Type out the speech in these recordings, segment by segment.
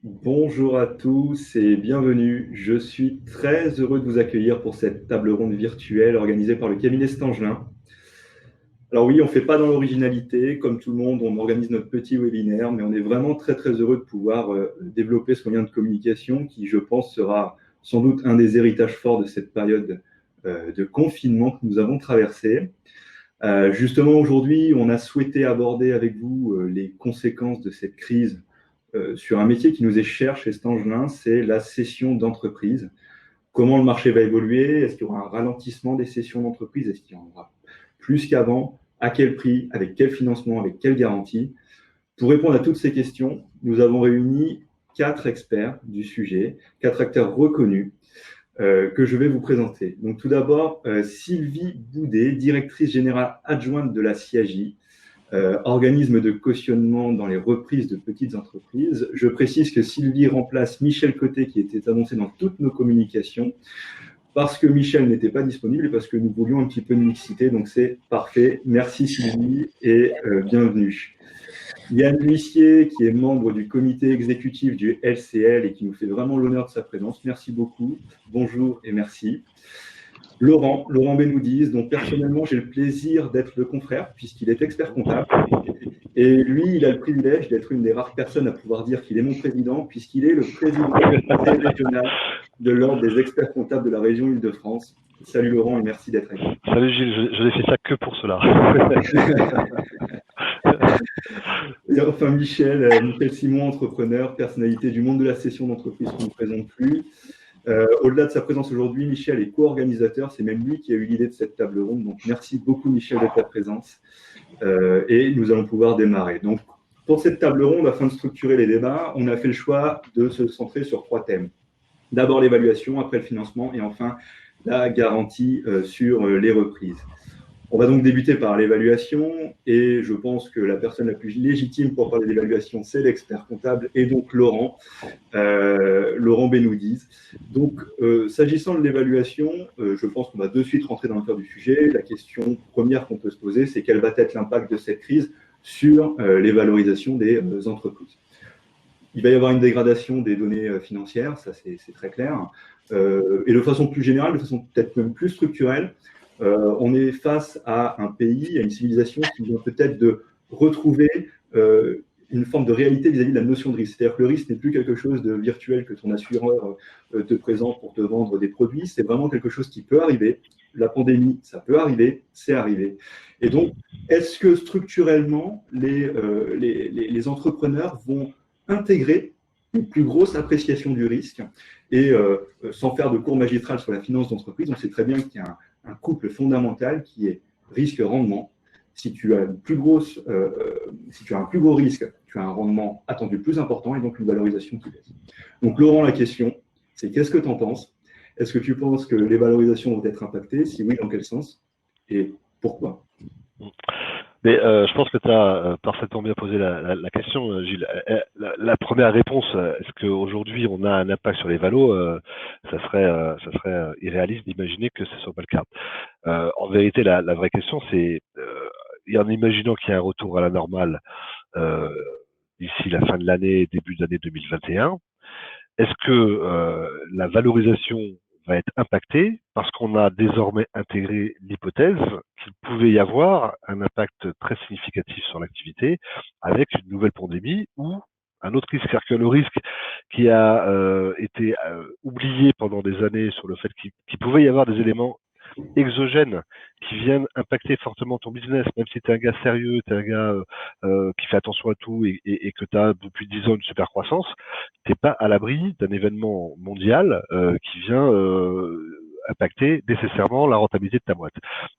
Bonjour à tous et bienvenue. Je suis très heureux de vous accueillir pour cette table ronde virtuelle organisée par le cabinet Stangelin. Alors oui, on ne fait pas dans l'originalité, comme tout le monde, on organise notre petit webinaire, mais on est vraiment très très heureux de pouvoir développer ce lien de communication qui, je pense, sera sans doute un des héritages forts de cette période de confinement que nous avons traversée. Justement, aujourd'hui, on a souhaité aborder avec vous les conséquences de cette crise sur un métier qui nous est cher chez Stangelin, c'est la cession d'entreprise. Comment le marché va évoluer? Est-ce qu'il y aura un ralentissement des cessions d'entreprise? Est-ce qu'il y en aura plus qu'avant? À quel prix? Avec quel financement? Avec quelle garantie? Pour répondre à toutes ces questions, nous avons réuni 4 experts du sujet, 4 acteurs reconnus que je vais vous présenter. Donc tout d'abord, Sylvie Boudet, directrice générale adjointe de la CIAJ, organisme de cautionnement dans les reprises de petites entreprises. Je précise que Sylvie remplace Michel Côté, qui était annoncé dans toutes nos communications, parce que Michel n'était pas disponible et parce que nous voulions un petit peu de mixité. Donc c'est parfait. Merci Sylvie et bienvenue. Yann L'Huissier, qui est membre du comité exécutif du LCL et qui nous fait vraiment l'honneur de sa présence. Merci beaucoup. Bonjour et merci. Laurent Benoudis, dont personnellement j'ai le plaisir d'être le confrère, puisqu'il est expert comptable. Et lui, il a le privilège d'être une des rares personnes à pouvoir dire qu'il est mon président, puisqu'il est le président du conseil régional de l'ordre des experts comptables de la région Île-de-France. Salut Laurent et merci d'être avec nous. Salut Gilles, je n'ai fait ça que pour cela. Et enfin Michel Simon, entrepreneur, personnalité du monde de la cession d'entreprise qu'on ne présente plus. Au-delà de sa présence aujourd'hui, Michel est co-organisateur, c'est même lui qui a eu l'idée de cette table ronde. Donc merci beaucoup Michel de ta présence. Et nous allons pouvoir démarrer. Donc pour cette table ronde, afin de structurer les débats, on a fait le choix de se centrer sur 3 thèmes. D'abord l'évaluation, après le financement et enfin la garantie sur les reprises. On va donc débuter par l'évaluation et je pense que la personne la plus légitime pour parler d'évaluation, c'est l'expert comptable et donc Laurent Benoudis. Donc, s'agissant de l'évaluation, je pense qu'on va de suite rentrer dans le cœur du sujet. La question première qu'on peut se poser, c'est quel va être l'impact de cette crise sur les valorisations des entreprises. Il va y avoir une dégradation des données financières, ça c'est très clair. Et de façon plus générale, de façon peut-être même plus structurelle, on est face à un pays, à une civilisation qui vient peut-être de retrouver une forme de réalité vis-à-vis de la notion de risque. C'est-à-dire que le risque n'est plus quelque chose de virtuel que ton assureur te présente pour te vendre des produits, c'est vraiment quelque chose qui peut arriver. La pandémie, ça peut arriver, c'est arrivé. Et donc, est-ce que structurellement, les entrepreneurs vont intégrer une plus grosse appréciation du risque et sans faire de cours magistral sur la finance d'entreprise, on sait très bien qu'il y a un couple fondamental qui est risque-rendement. Si tu as un plus gros risque, tu as un rendement attendu plus important et donc une valorisation qui baisse. Donc Laurent, la question, c'est qu'est-ce que tu en penses? Est-ce que tu penses que les valorisations vont être impactées? Si oui, dans quel sens? Et pourquoi? Mais je pense que tu as parfaitement bien posé la question, Gilles. La première réponse, est-ce qu'aujourd'hui on a un impact sur les valos? Ça serait irréaliste d'imaginer que ce ne soit pas le cas. En vérité, la vraie question, c'est, en imaginant qu'il y a un retour à la normale d'ici la fin de l'année, début d'année 2021, est-ce que la valorisation va être impactée parce qu'on a désormais intégré l'hypothèse qu'il pouvait y avoir un impact très significatif sur l'activité avec une nouvelle pandémie ou un autre risque, c'est-à-dire que le risque qui a été oublié pendant des années sur le fait qu'il pouvait y avoir des éléments exogènes qui viennent impacter fortement ton business, même si tu es un gars sérieux, tu es un gars qui fait attention à tout et que tu as depuis 10 ans une super croissance, tu n'es pas à l'abri d'un événement mondial qui vient impacter nécessairement la rentabilité de ta boîte.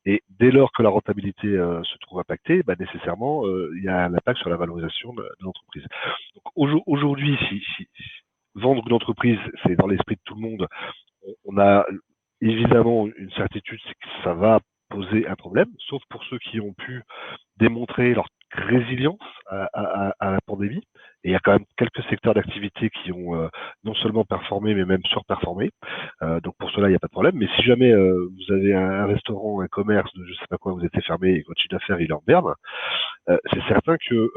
Et dès lors que la rentabilité se trouve impactée, bah, nécessairement, il y a un impact sur la valorisation de l'entreprise. Donc aujourd'hui, si vendre une entreprise, c'est dans l'esprit de tout le monde, on a évidemment une certitude, c'est que ça va poser un problème, sauf pour ceux qui ont pu démontrer leur résilience à la pandémie. Et il y a quand même quelques secteurs d'activité qui ont non seulement performé, mais même surperformé. Donc pour cela, il n'y a pas de problème. Mais si jamais vous avez un restaurant, un commerce, je sais pas quoi, vous êtes fermé et que votre chiffre d'affaires il est en berne, c'est certain que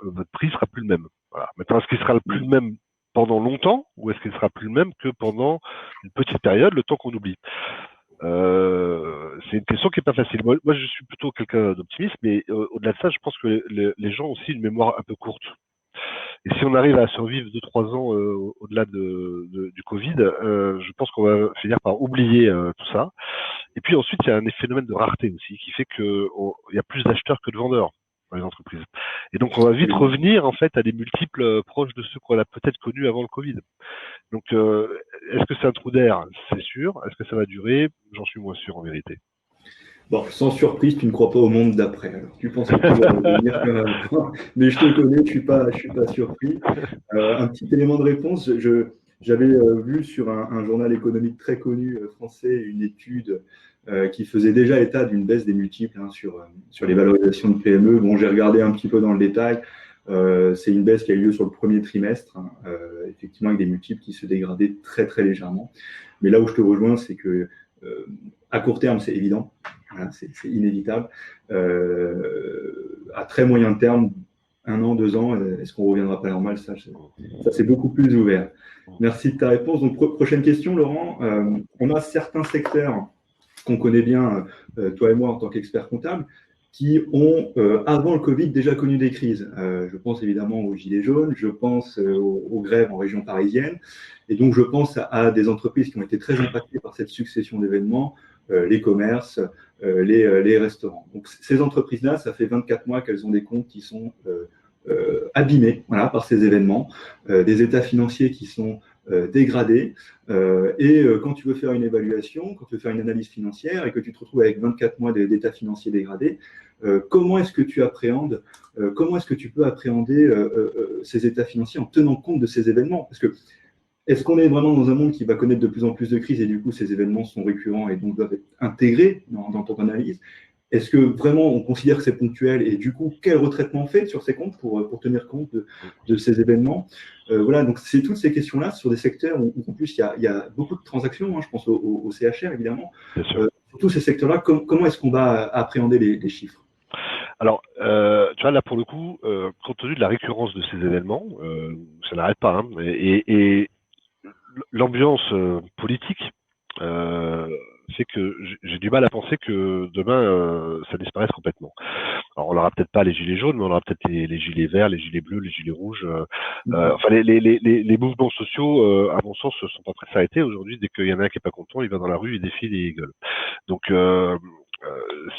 votre prix sera plus le même. Voilà. Maintenant, est-ce qu'il sera le plus le même pendant longtemps ou est-ce qu'il ne sera plus le même que pendant une petite période, le temps qu'on oublie? C'est une question qui est pas facile. Moi, je suis plutôt quelqu'un d'optimiste, mais au-delà de ça, je pense que les gens ont aussi une mémoire un peu courte. Et si on arrive à survivre 2-3 ans au-delà du Covid, je pense qu'on va finir par oublier tout ça. Et puis ensuite, il y a un phénomène de rareté aussi qui fait qu'il y a plus d'acheteurs que de vendeurs dans les entreprises. Et donc, on va vite revenir en fait à des multiples proches de ceux qu'on a peut-être connus avant le Covid. Donc, est-ce que c'est un trou d'air? C'est sûr. Est-ce que ça va durer? J'en suis moins sûr en vérité. Bon, sans surprise, tu ne crois pas au monde d'après. Alors, tu penses que tu vas revenir quand même. Mais je te connais, je suis pas surpris. Un petit élément de réponse, j'avais vu sur un journal économique très connu français une étude qui faisait déjà état d'une baisse des multiples sur les valorisations de PME. Bon, j'ai regardé un petit peu dans le détail. C'est une baisse qui a eu lieu sur le premier trimestre, effectivement avec des multiples qui se dégradaient très très légèrement. Mais là où je te rejoins, c'est que à court terme, c'est évident, voilà, c'est inévitable. À très moyen terme, 1 an, 2 ans, est-ce qu'on reviendra pas à la normale? Ça c'est beaucoup plus ouvert. Merci de ta réponse. Donc, prochaine question, Laurent. On a certains secteurs qu'on connaît bien, toi et moi, en tant qu'experts comptables, qui ont, avant le Covid, déjà connu des crises. Je pense évidemment aux Gilets jaunes, je pense aux grèves en région parisienne, et donc je pense à des entreprises qui ont été très impactées par cette succession d'événements, les commerces, les restaurants. Donc ces entreprises-là, ça fait 24 mois qu'elles ont des comptes qui sont abîmés, voilà, par ces événements, des états financiers qui sont dégradés, et quand tu veux faire une évaluation, quand tu veux faire une analyse financière et que tu te retrouves avec 24 mois d'état financier dégradé, comment est-ce que tu appréhendes, comment est-ce que tu peux appréhender ces états financiers en tenant compte de ces événements? Parce que est-ce qu'on est vraiment dans un monde qui va connaître de plus en plus de crises et du coup ces événements sont récurrents et donc doivent être intégrés dans ton analyse? Est-ce que vraiment on considère que c'est ponctuel et du coup quel retraitement on fait sur ces comptes pour tenir compte de ces événements? Voilà, donc c'est toutes ces questions-là sur des secteurs où en plus il y a beaucoup de transactions, hein, je pense au CHR évidemment. Sur tous ces secteurs-là, comment est-ce qu'on va appréhender les chiffres? Alors, tu vois, là, pour le coup, compte tenu de la récurrence de ces événements, ça n'arrête pas, hein, et l'ambiance politique fait que j'ai du mal à penser que demain, ça disparaisse complètement. Alors, on n'aura peut-être pas les gilets jaunes, mais on aura peut-être les gilets verts, les gilets bleus, les gilets rouges. Enfin, les mouvements sociaux, à mon sens, ne sont pas prêts de s'arrêter. Aujourd'hui, dès qu'il y en a un qui est pas content, il va dans la rue, il défile et il gueule. Donc,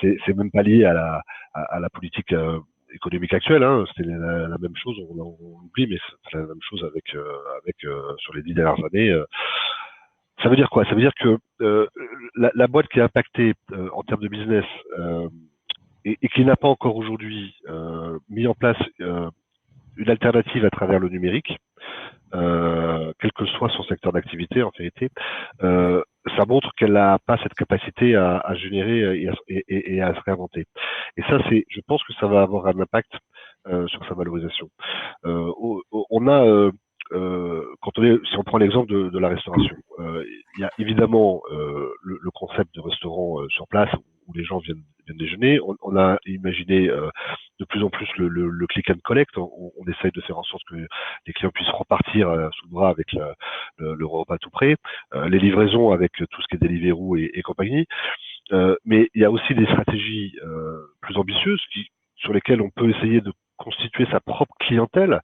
c'est même pas lié à la politique économique actuelle, hein. C'était la même chose, on oublie, mais c'est la même chose avec sur les 10 dernières années. Ça veut dire quoi? Ça veut dire que la boîte qui est impactée en termes de business et qui n'a pas encore aujourd'hui mis en place une alternative à travers le numérique, quel que soit son secteur d'activité en vérité, ça montre qu'elle n'a pas cette capacité à générer et à se réinventer. Et ça, je pense que ça va avoir un impact sur sa valorisation. On a si on prend l'exemple de la restauration, il y a évidemment le concept de restaurant sur place où les gens viennent déjeuner. On a imaginé de plus en plus le click and collect. On essaye de faire en sorte que les clients puissent repartir sous le bras avec le repas tout prêt, les livraisons avec tout ce qui est Deliveroo et compagnie. Mais il y a aussi des stratégies plus ambitieuses sur lesquelles on peut essayer de constituer sa propre clientèle,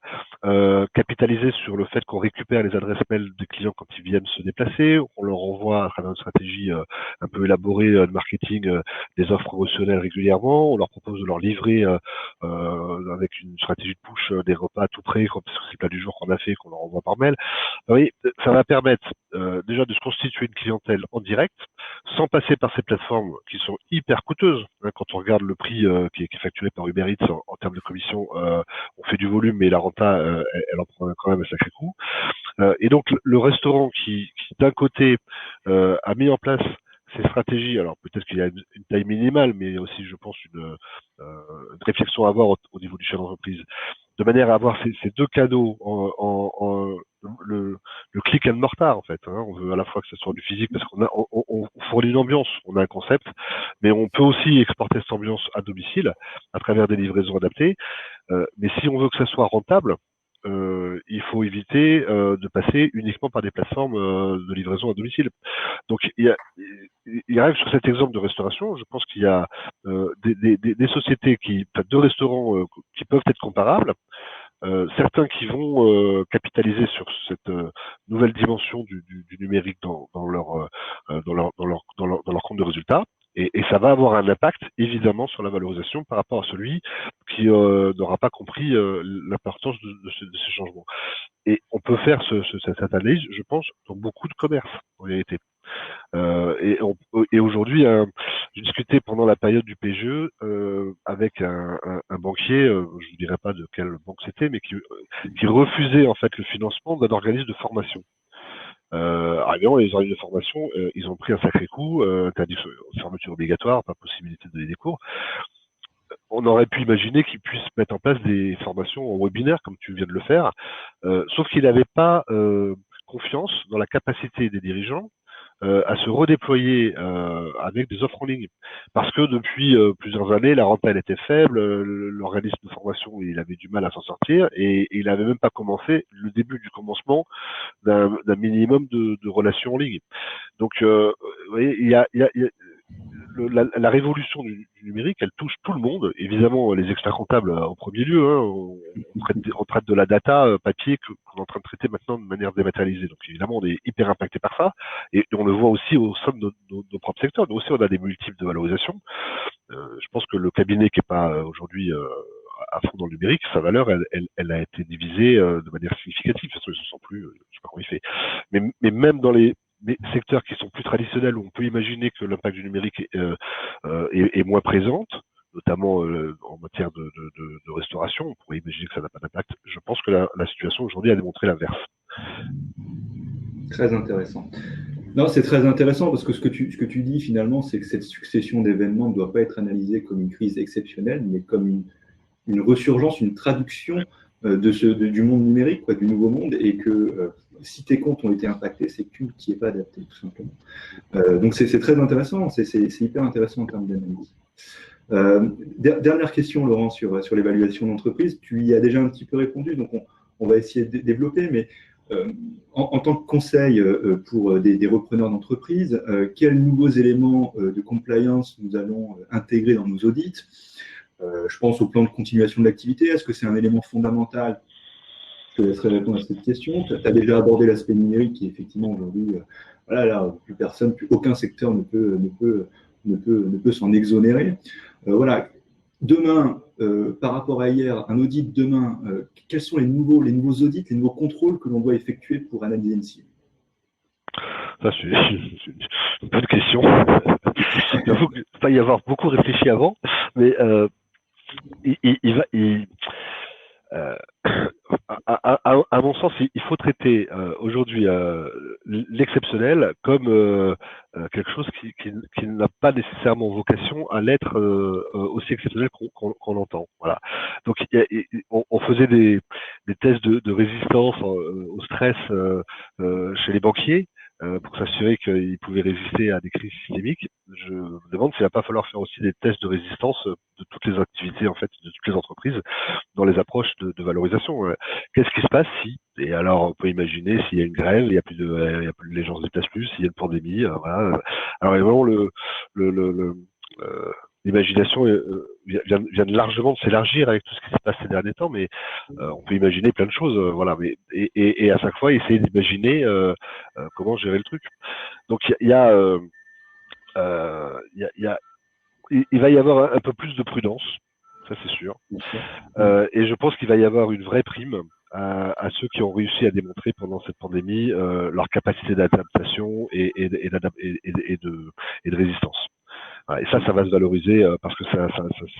capitaliser sur le fait qu'on récupère les adresses mail des clients quand ils viennent se déplacer, on leur envoie à travers une stratégie un peu élaborée de marketing des offres promotionnelles régulièrement, on leur propose de leur livrer avec une stratégie de push des repas à tout près, parce que c'est le plat du jour qu'on a fait, qu'on leur envoie par mail. Oui, ça va permettre déjà de se constituer une clientèle en direct, sans passer par ces plateformes qui sont hyper coûteuses. Hein, quand on regarde le prix qui est facturé par Uber Eats en termes de commission, on fait du volume, mais la renta, elle en prend quand même un sacré coup. Et donc le restaurant qui d'un côté a mis en place ces stratégies, alors peut-être qu'il y a une taille minimale, mais il y a aussi, je pense, une réflexion à avoir au niveau du chef d'entreprise, de manière à avoir ces deux canaux le click and mortar en fait. Hein. On veut à la fois que ce soit du physique parce qu'on fournit une ambiance, on a un concept, mais on peut aussi exporter cette ambiance à domicile à travers des livraisons adaptées. Mais si on veut que ça soit rentable, il faut éviter de passer uniquement par des plateformes de livraison à domicile. Donc il y a sur cet exemple de restauration, je pense qu'il y a des sociétés de restaurants qui peuvent être comparables. Certains qui vont capitaliser sur cette nouvelle dimension du numérique dans leur compte de résultats. Et ça va avoir un impact évidemment sur la valorisation par rapport à celui qui n'aura pas compris l'importance de ces changements. Et on peut faire cette analyse, je pense, dans beaucoup de commerces en réalité. Et aujourd'hui, j'ai discuté pendant la période du PGE avec un banquier, je ne dirais pas de quelle banque c'était, mais qui refusait en fait le financement d'un organisme de formation. Évidemment, les organismes de formation, ils ont pris un sacré coup, fermeture obligatoire, pas possibilité de donner des cours. On aurait pu imaginer qu'ils puissent mettre en place des formations en webinaire, comme tu viens de le faire, sauf qu'il n'avait pas confiance dans la capacité des dirigeants à se redéployer avec des offres en ligne. Parce que depuis plusieurs années, la renta elle était faible, l'organisme de formation il avait du mal à s'en sortir et il n'avait même pas commencé le début du commencement d'un minimum de relations en ligne. Donc, vous voyez, il y a la révolution du numérique, elle touche tout le monde. Évidemment, les experts comptables en premier lieu. On traite de la data papier qu'on est en train de traiter maintenant de manière dématérialisée. Donc évidemment, on est hyper impacté par ça. Et on le voit aussi au sein de nos propres secteurs. Nous aussi, on a des multiples de valorisation. Je pense que le cabinet qui est pas aujourd'hui à fond dans le numérique, sa valeur, elle a été divisée de manière significative. De toute façon, ils ne se sentent plus, je sais pas comment il fait. Mais même dans les secteurs qui sont plus traditionnels où on peut imaginer que l'impact du numérique est moins présente, notamment en matière de restauration, on pourrait imaginer que ça n'a pas d'impact. Je pense que la situation aujourd'hui a démontré l'inverse. Très intéressant. Non, c'est très intéressant parce que ce que tu dis finalement, c'est que cette succession d'événements ne doit pas être analysée comme une crise exceptionnelle, mais comme une resurgence, une traduction du monde numérique, du nouveau monde, et que si tes comptes ont été impactés, c'est que tu n'y es pas adapté, tout simplement. Donc c'est très intéressant, c'est hyper intéressant en termes d'analyse. Dernière question, Laurent, sur l'évaluation d'entreprise. Tu y as déjà un petit peu répondu, donc on va essayer de développer, mais en tant que conseil pour des repreneurs d'entreprise, quels nouveaux éléments de compliance nous allons intégrer dans nos audits? Je pense au plan de continuation de l'activité. Est-ce que c'est un élément fondamental? Je te laisserai répondre à cette question. Tu as déjà abordé l'aspect numérique qui, effectivement, aujourd'hui, plus personne, plus aucun secteur ne peut s'en exonérer. Voilà. Demain, par rapport à hier, un audit demain, quels sont les nouveaux audits, les nouveaux contrôles que l'on doit effectuer pour analyser une cible? Ça, c'est une bonne question. Il faut pas y avoir beaucoup réfléchi avant, mais à mon sens, il faut traiter aujourd'hui l'exceptionnel comme quelque chose qui n'a pas nécessairement vocation à l'être aussi exceptionnel qu'on l'entend. Voilà. Donc on faisait des tests de résistance au stress chez les banquiers. Pour s'assurer qu'ils pouvaient résister à des crises systémiques. Je me demande s'il va pas falloir faire aussi des tests de résistance de toutes les activités, en fait, de toutes les entreprises, dans les approches de valorisation. Qu'est-ce qui se passe si, et alors on peut imaginer s'il y a une grève, il y a plus les gens se déplacent plus, s'il y a une pandémie, voilà. Alors évidemment l'imagination vient largement de s'élargir avec tout ce qui se passe ces derniers temps, mais on peut imaginer plein de choses, voilà. Mais et à chaque fois essayer d'imaginer comment gérer le truc. Donc il va y avoir un peu plus de prudence, ça c'est sûr. Et je pense qu'il va y avoir une vraie prime à ceux qui ont réussi à démontrer pendant cette pandémie leur capacité d'adaptation et de résistance. Et ça va se valoriser parce que ça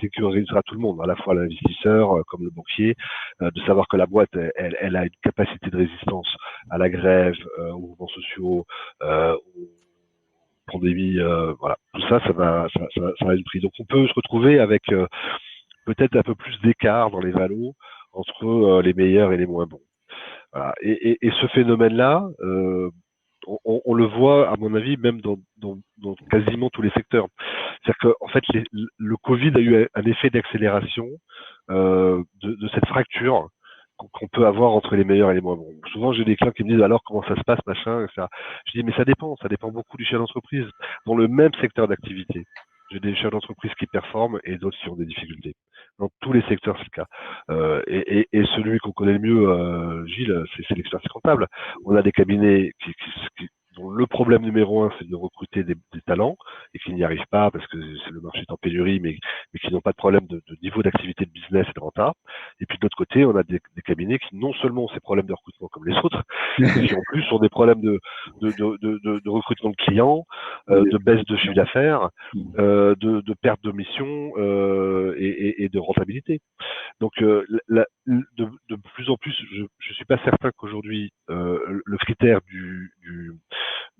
sécurisera tout le monde, à la fois l'investisseur comme le banquier, de savoir que la boîte, elle a une capacité de résistance à la grève, aux mouvements sociaux, aux pandémies, voilà. Tout ça va être une prise. Donc on peut se retrouver avec peut-être un peu plus d'écart dans les valos entre les meilleurs et les moins bons. Voilà. Et ce phénomène-là, on le voit, à mon avis, même dans quasiment tous les secteurs. C'est-à-dire qu'en fait, le Covid a eu un effet d'accélération de cette fracture qu'on peut avoir entre les meilleurs et les moins bons. Souvent, j'ai des clients qui me disent alors comment ça se passe, machin, etc. Je dis mais ça dépend beaucoup du chef d'entreprise. Dans le même secteur d'activité, j'ai des chefs d'entreprise qui performent et d'autres qui ont des difficultés. Dans tous les secteurs, c'est le cas. Et celui qu'on connaît le mieux, Gilles, c'est l'expertise comptable. On a des cabinets dont le problème numéro un, c'est de recruter des talents et qui n'y arrivent pas parce que le marché est en pénurie, mais qui n'ont pas de problème de niveau d'activité de business et de renta. Et puis de l'autre côté, on a des cabinets qui non seulement ont ces problèmes de recrutement comme les autres, mais qui en plus ont des problèmes de recrutement de clients, de baisse de chiffre d'affaires, de perte de mission et de rentabilité. Donc de plus en plus, je suis pas certain qu'aujourd'hui le critère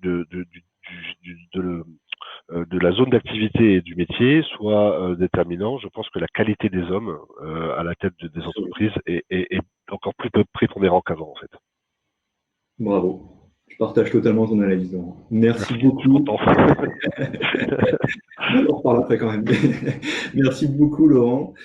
de la zone d'activité et du métier soit déterminant. Je pense que la qualité des hommes à la tête des entreprises est encore plus prépondérant qu'avant en fait. Bravo. Je partage totalement ton analyse, Laurent. Merci beaucoup. On en reparle après quand même. Merci beaucoup, Laurent,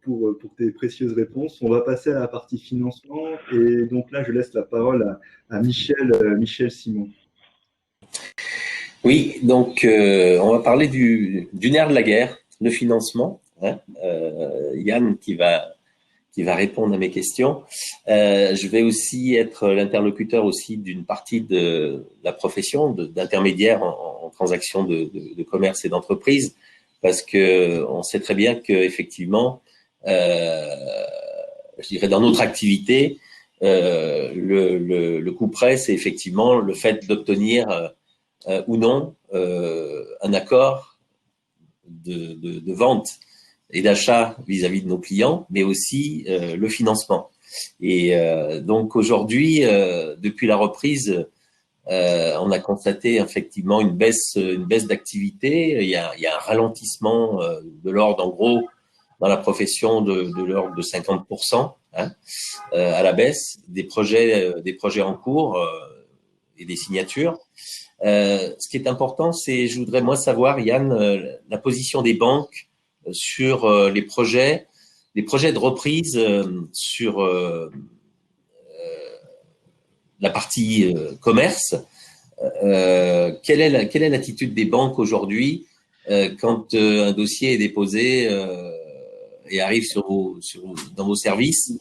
pour tes précieuses réponses. On va passer à la partie financement. Et donc là, je laisse la parole à Michel Simon. Oui, donc on va parler du nerf de la guerre, le financement. Yann qui va répondre à mes questions. Je vais aussi être l'interlocuteur aussi d'une partie de la profession d'intermédiaire en transactions de commerce et d'entreprise, parce que on sait très bien que effectivement, je dirais dans notre activité, le coup près, c'est effectivement le fait d'obtenir ou non un accord de vente et d'achat vis-à-vis de nos clients, mais aussi le financement. Et donc aujourd'hui, depuis la reprise, on a constaté effectivement une baisse d'activité. Il y a un ralentissement de l'ordre, en gros, dans la profession de l'ordre de 50% à la baisse des projets en cours et des signatures. Ce qui est important, c'est, je voudrais moi savoir, Yann, la position des banques sur les projets de reprise sur la partie commerce. Quelle est l'attitude des banques aujourd'hui quand un dossier est déposé et arrive dans vos services?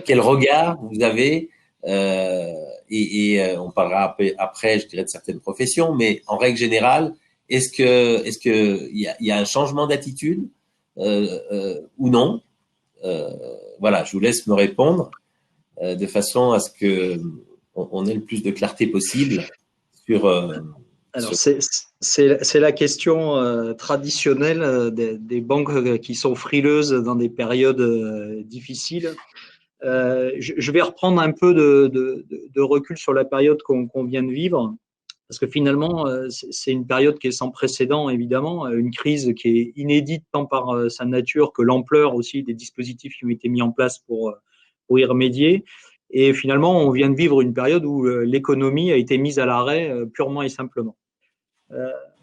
Quel regard vous avez on parlera après, je dirais, de certaines professions, mais en règle générale, est-ce que il y a un changement d'attitude ou non? Voilà, je vous laisse me répondre de façon à ce que on ait le plus de clarté possible sur. Alors c'est la question traditionnelle des banques qui sont frileuses dans des périodes difficiles. Je vais reprendre un peu de recul sur la période qu'on vient de vivre, parce que finalement, c'est une période qui est sans précédent, évidemment, une crise qui est inédite tant par sa nature que l'ampleur aussi des dispositifs qui ont été mis en place pour y remédier. Et finalement, on vient de vivre une période où l'économie a été mise à l'arrêt purement et simplement.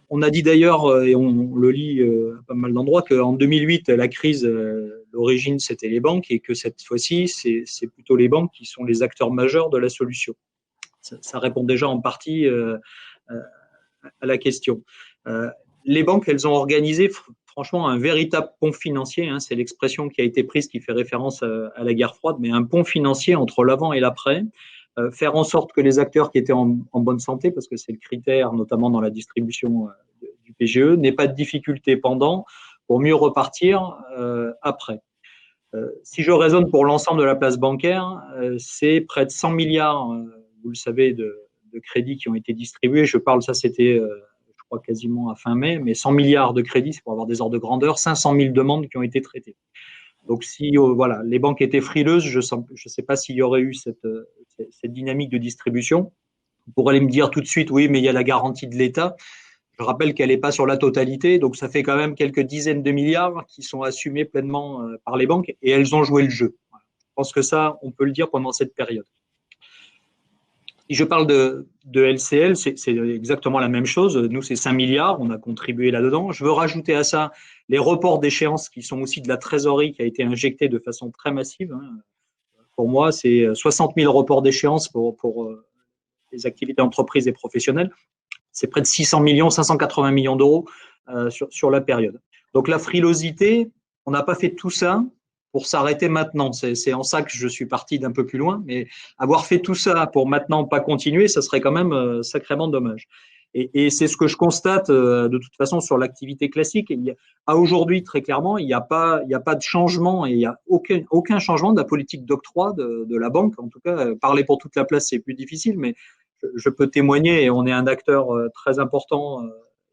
On a dit d'ailleurs, et on le lit à pas mal d'endroits, qu'en 2008, la crise, l'origine, c'était les banques, et que cette fois-ci, c'est plutôt les banques qui sont les acteurs majeurs de la solution. Ça répond déjà en partie à la question. Les banques, elles ont organisé franchement un véritable pont financier, c'est l'expression qui a été prise, qui fait référence à la guerre froide, mais un pont financier entre l'avant et l'après. Faire en sorte que les acteurs qui étaient en bonne santé, parce que c'est le critère, notamment dans la distribution du PGE, n'aient pas de difficultés pendant pour mieux repartir après. Si je raisonne pour l'ensemble de la place bancaire, c'est près de 100 milliards, vous le savez, de crédits qui ont été distribués. Je parle, ça c'était, je crois, quasiment à fin mai, mais 100 milliards de crédits, c'est pour avoir des ordres de grandeur, 500 000 demandes qui ont été traitées. Donc si voilà, les banques étaient frileuses, je sais pas s'il y aurait eu cette dynamique de distribution. Vous pourrez me dire tout de suite, oui, mais il y a la garantie de l'État. Je rappelle qu'elle n'est pas sur la totalité, donc ça fait quand même quelques dizaines de milliards qui sont assumés pleinement par les banques, et elles ont joué le jeu. Je pense que ça, on peut le dire pendant cette période. Si je parle de LCL, c'est exactement la même chose. Nous, c'est 5 milliards, on a contribué là-dedans. Je veux rajouter à ça les reports d'échéance qui sont aussi de la trésorerie qui a été injectée de façon très massive. pour moi, c'est 60 000 reports d'échéance pour les activités entreprises et professionnelles. C'est près de 600 millions, 580 millions d'euros sur la période. Donc la frilosité, on n'a pas fait tout ça pour s'arrêter maintenant. C'est en ça que je suis parti d'un peu plus loin, mais avoir fait tout ça pour maintenant pas continuer, ça serait quand même sacrément dommage. Et c'est ce que je constate de toute façon sur l'activité classique. À aujourd'hui, très clairement, il n'y a pas de changement et il n'y a aucun changement de la politique d'octroi de la banque. En tout cas, parler pour toute la place, c'est plus difficile, mais je peux témoigner et on est un acteur très important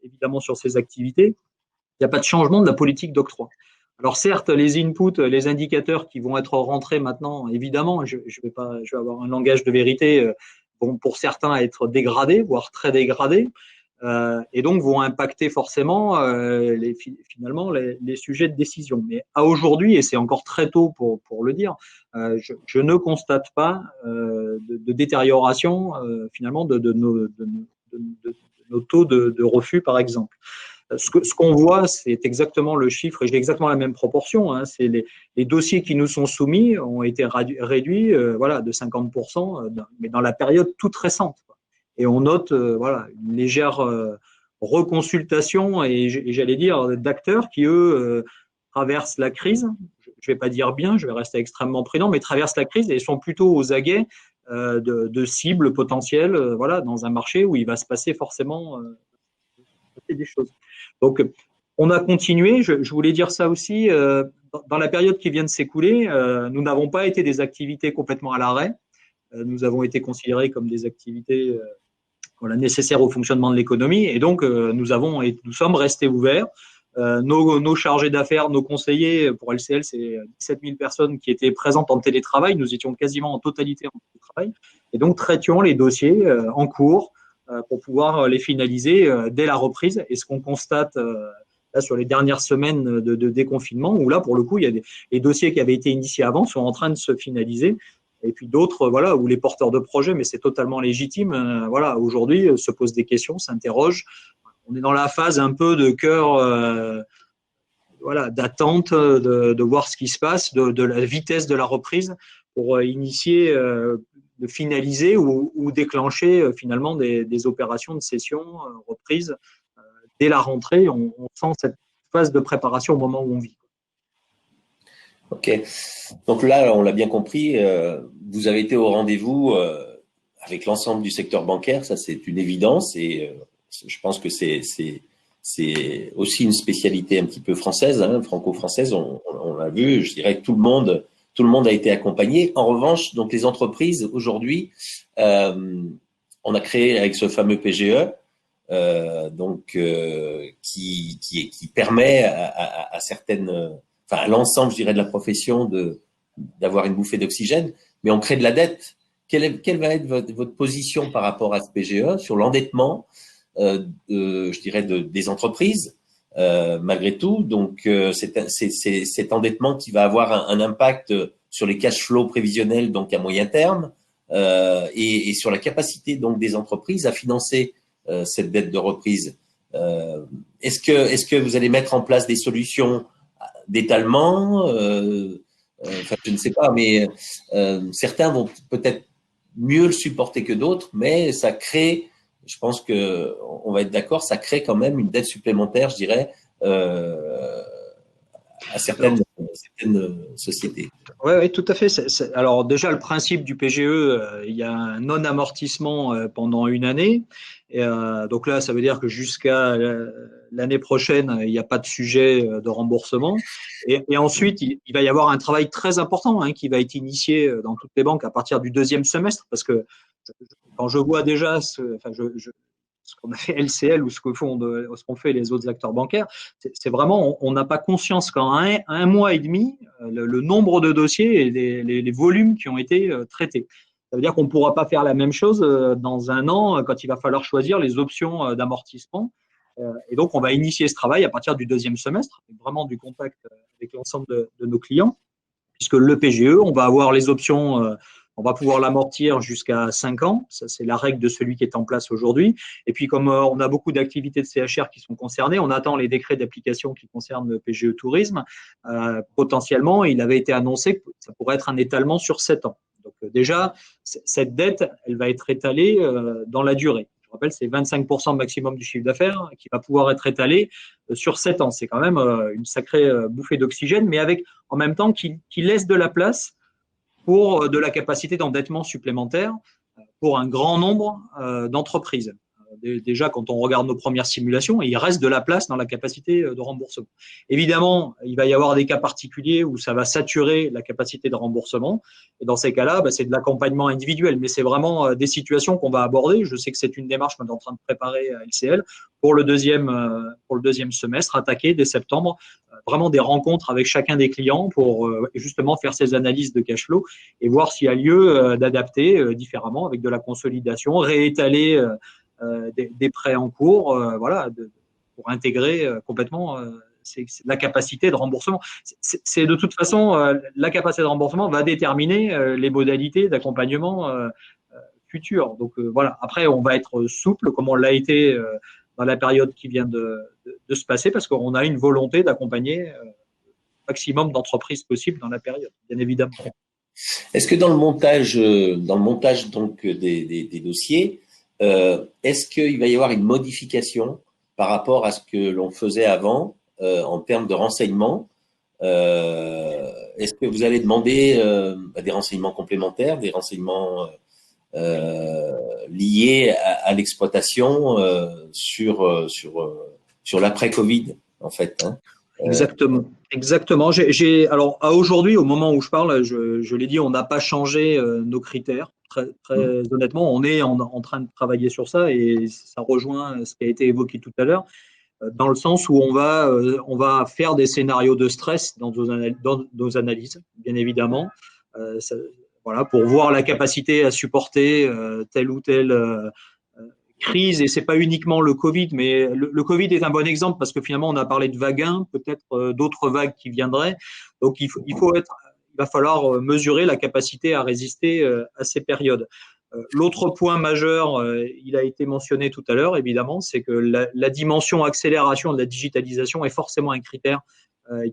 évidemment sur ces activités. Il n'y a pas de changement de la politique d'octroi. Alors certes, les inputs, les indicateurs qui vont être rentrés maintenant, évidemment, je vais avoir un langage de vérité, vont pour certains être dégradés, voire très dégradés, et donc vont impacter forcément finalement les sujets de décision. Mais à aujourd'hui, et c'est encore très tôt pour le dire, je ne constate pas de détérioration finalement de nos taux de refus, par exemple. Ce qu'on voit, c'est exactement le chiffre, et j'ai exactement la même proportion. Hein, c'est les dossiers qui nous sont soumis ont été réduits, voilà, de 50%, mais dans la période toute récente. Et on note, voilà, une légère reconsultation et j'allais dire d'acteurs qui eux traversent la crise. Je vais pas dire bien, je vais rester extrêmement prudent, mais traversent la crise et sont plutôt aux aguets de cibles potentielles, voilà, dans un marché où il va se passer forcément des choses. Donc, on a continué. Je voulais dire ça aussi. Dans la période qui vient de s'écouler, nous n'avons pas été des activités complètement à l'arrêt. Nous avons été considérés comme des activités voilà, nécessaires au fonctionnement de l'économie. Et donc, nous sommes restés ouverts. Nos chargés d'affaires, nos conseillers, pour LCL, c'est 17 000 personnes qui étaient présentes en télétravail. Nous étions quasiment en totalité en télétravail. Et donc, traitions les dossiers en cours pour pouvoir les finaliser dès la reprise. Et ce qu'on constate là sur les dernières semaines de déconfinement, où là, pour le coup, il y a les dossiers qui avaient été initiés avant sont en train de se finaliser. Et puis d'autres, voilà, où les porteurs de projets, mais c'est totalement légitime, voilà, aujourd'hui, se posent des questions, s'interrogent. On est dans la phase un peu de cœur, voilà, d'attente, de voir ce qui se passe, de la vitesse de la reprise pour initier, de finaliser ou déclencher finalement des opérations de cession, reprise. Dès la rentrée, on sent cette phase de préparation au moment où on vit. Ok. Donc là, on l'a bien compris, vous avez été au rendez-vous avec l'ensemble du secteur bancaire, ça c'est une évidence et je pense que c'est aussi une spécialité un petit peu française, hein, franco-française. On l'a vu. Je dirais que tout le monde a été accompagné. En revanche, donc les entreprises aujourd'hui, on a créé avec ce fameux PGE, qui permet à certaines, enfin à l'ensemble, je dirais, de la profession d'avoir une bouffée d'oxygène. Mais on crée de la dette. Quelle va être votre position par rapport à ce PGE sur l'endettement? Je dirais des entreprises malgré tout, donc c'est cet endettement qui va avoir un impact sur les cash flows prévisionnels donc à moyen terme et sur la capacité donc des entreprises à financer cette dette de reprise. Est-ce que vous allez mettre en place des solutions d'étalement? Enfin, je ne sais pas, mais certains vont peut-être mieux le supporter que d'autres, mais ça crée, je pense que on va être d'accord, ça crée quand même une dette supplémentaire, je dirais, à certaines sociétés. Oui, tout à fait. Alors déjà, le principe du PGE, il y a un non-amortissement pendant une année. Et, donc là, ça veut dire que jusqu'à l'année prochaine, il n'y a pas de sujet de remboursement. Et ensuite, il va y avoir un travail très important hein, qui va être initié dans toutes les banques à partir du deuxième semestre, parce que quand je vois déjà ce qu'on a fait LCL ou ce qu'ont fait les autres acteurs bancaires, c'est vraiment, on n'a pas conscience qu'en un mois et demi, le nombre de dossiers et les volumes qui ont été traités. Ça veut dire qu'on ne pourra pas faire la même chose dans un an quand il va falloir choisir les options d'amortissement. Et donc, on va initier ce travail à partir du deuxième semestre, avec vraiment du contact avec l'ensemble de nos clients, puisque le PGE, on va avoir les options On va pouvoir l'amortir jusqu'à 5 ans. Ça, c'est la règle de celui qui est en place aujourd'hui. Et puis, comme on a beaucoup d'activités de CHR qui sont concernées, on attend les décrets d'application qui concernent le PGE Tourisme. Potentiellement, il avait été annoncé que ça pourrait être un étalement sur 7 ans. Donc déjà, cette dette, elle va être étalée dans la durée. Je rappelle, c'est 25% maximum du chiffre d'affaires qui va pouvoir être étalé sur 7 ans. C'est quand même une sacrée bouffée d'oxygène, mais avec en même temps qui laisse de la place pour de la capacité d'endettement supplémentaire pour un grand nombre d'entreprises. Déjà, quand on regarde nos premières simulations, il reste de la place dans la capacité de remboursement. Évidemment, il va y avoir des cas particuliers où ça va saturer la capacité de remboursement. Et dans ces cas-là, c'est de l'accompagnement individuel. Mais c'est vraiment des situations qu'on va aborder. Je sais que c'est une démarche qu'on est en train de préparer à LCL pour le deuxième semestre, attaquer dès septembre, vraiment des rencontres avec chacun des clients pour justement faire ces analyses de cash flow et voir s'il y a lieu d'adapter différemment avec de la consolidation, réétaler des prêts en cours, pour intégrer complètement c'est la capacité de remboursement. C'est de toute façon la capacité de remboursement va déterminer les modalités d'accompagnement futures. Donc voilà. Après, on va être souple comme on l'a été dans la période qui vient de se passer, parce qu'on a une volonté d'accompagner le maximum d'entreprises possible dans la période, bien évidemment. Est-ce que dans le montage donc des dossiers, est-ce qu'il va y avoir une modification par rapport à ce que l'on faisait avant en termes de renseignements? Est-ce que vous allez demander des renseignements complémentaires, des renseignements liés à l'exploitation sur l'après-Covid, en fait, hein? Exactement. Alors, à aujourd'hui, au moment où je parle, je l'ai dit, on n'a pas changé nos critères. Très honnêtement, on est en train de travailler sur ça et ça rejoint ce qui a été évoqué tout à l'heure, dans le sens où on va faire des scénarios de stress dans nos analyses, bien évidemment, pour voir la capacité à supporter telle ou telle crise. Et c'est pas uniquement le Covid, mais le Covid est un bon exemple parce que finalement on a parlé de vague 1, peut-être d'autres vagues qui viendraient. Donc il va falloir mesurer la capacité à résister à ces périodes. L'autre point majeur, il a été mentionné tout à l'heure, évidemment, c'est que la dimension accélération de la digitalisation est forcément un critère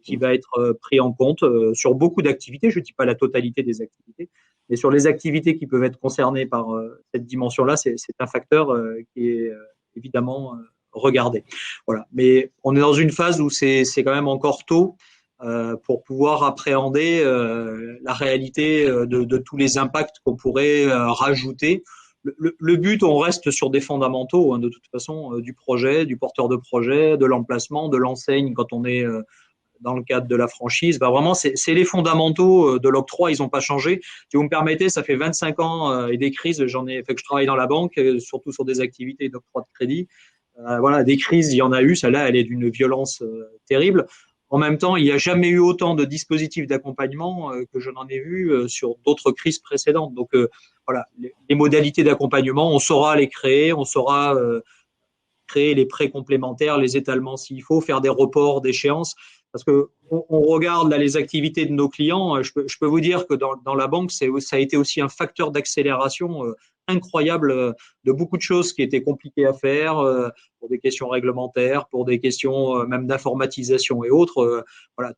qui va être pris en compte sur beaucoup d'activités. Je ne dis pas la totalité des activités, mais sur les activités qui peuvent être concernées par cette dimension-là, c'est un facteur qui est évidemment regardé. Voilà. Mais on est dans une phase où c'est quand même encore tôt pour pouvoir appréhender la réalité de tous les impacts qu'on pourrait rajouter. Le but, on reste sur des fondamentaux, hein, de toute façon, du projet, du porteur de projet, de l'emplacement, de l'enseigne quand on est dans le cadre de la franchise. Vraiment, c'est les fondamentaux de l'octroi, ils n'ont pas changé. Si vous me permettez, ça fait 25 ans et des crises, fait que je travaille dans la banque, surtout sur des activités d'octroi de crédit. Des crises, il y en a eu. Celle-là, elle est d'une violence terrible. En même temps, il n'y a jamais eu autant de dispositifs d'accompagnement que je n'en ai vu sur d'autres crises précédentes. Donc, les modalités d'accompagnement, on saura les créer, on saura créer les prêts complémentaires, les étalements s'il faut, faire des reports d'échéances. Parce que on regarde là les activités de nos clients. Je peux vous dire que dans la banque, ça a été aussi un facteur d'accélération incroyable de beaucoup de choses qui étaient compliquées à faire pour des questions réglementaires, pour des questions même d'informatisation et autres.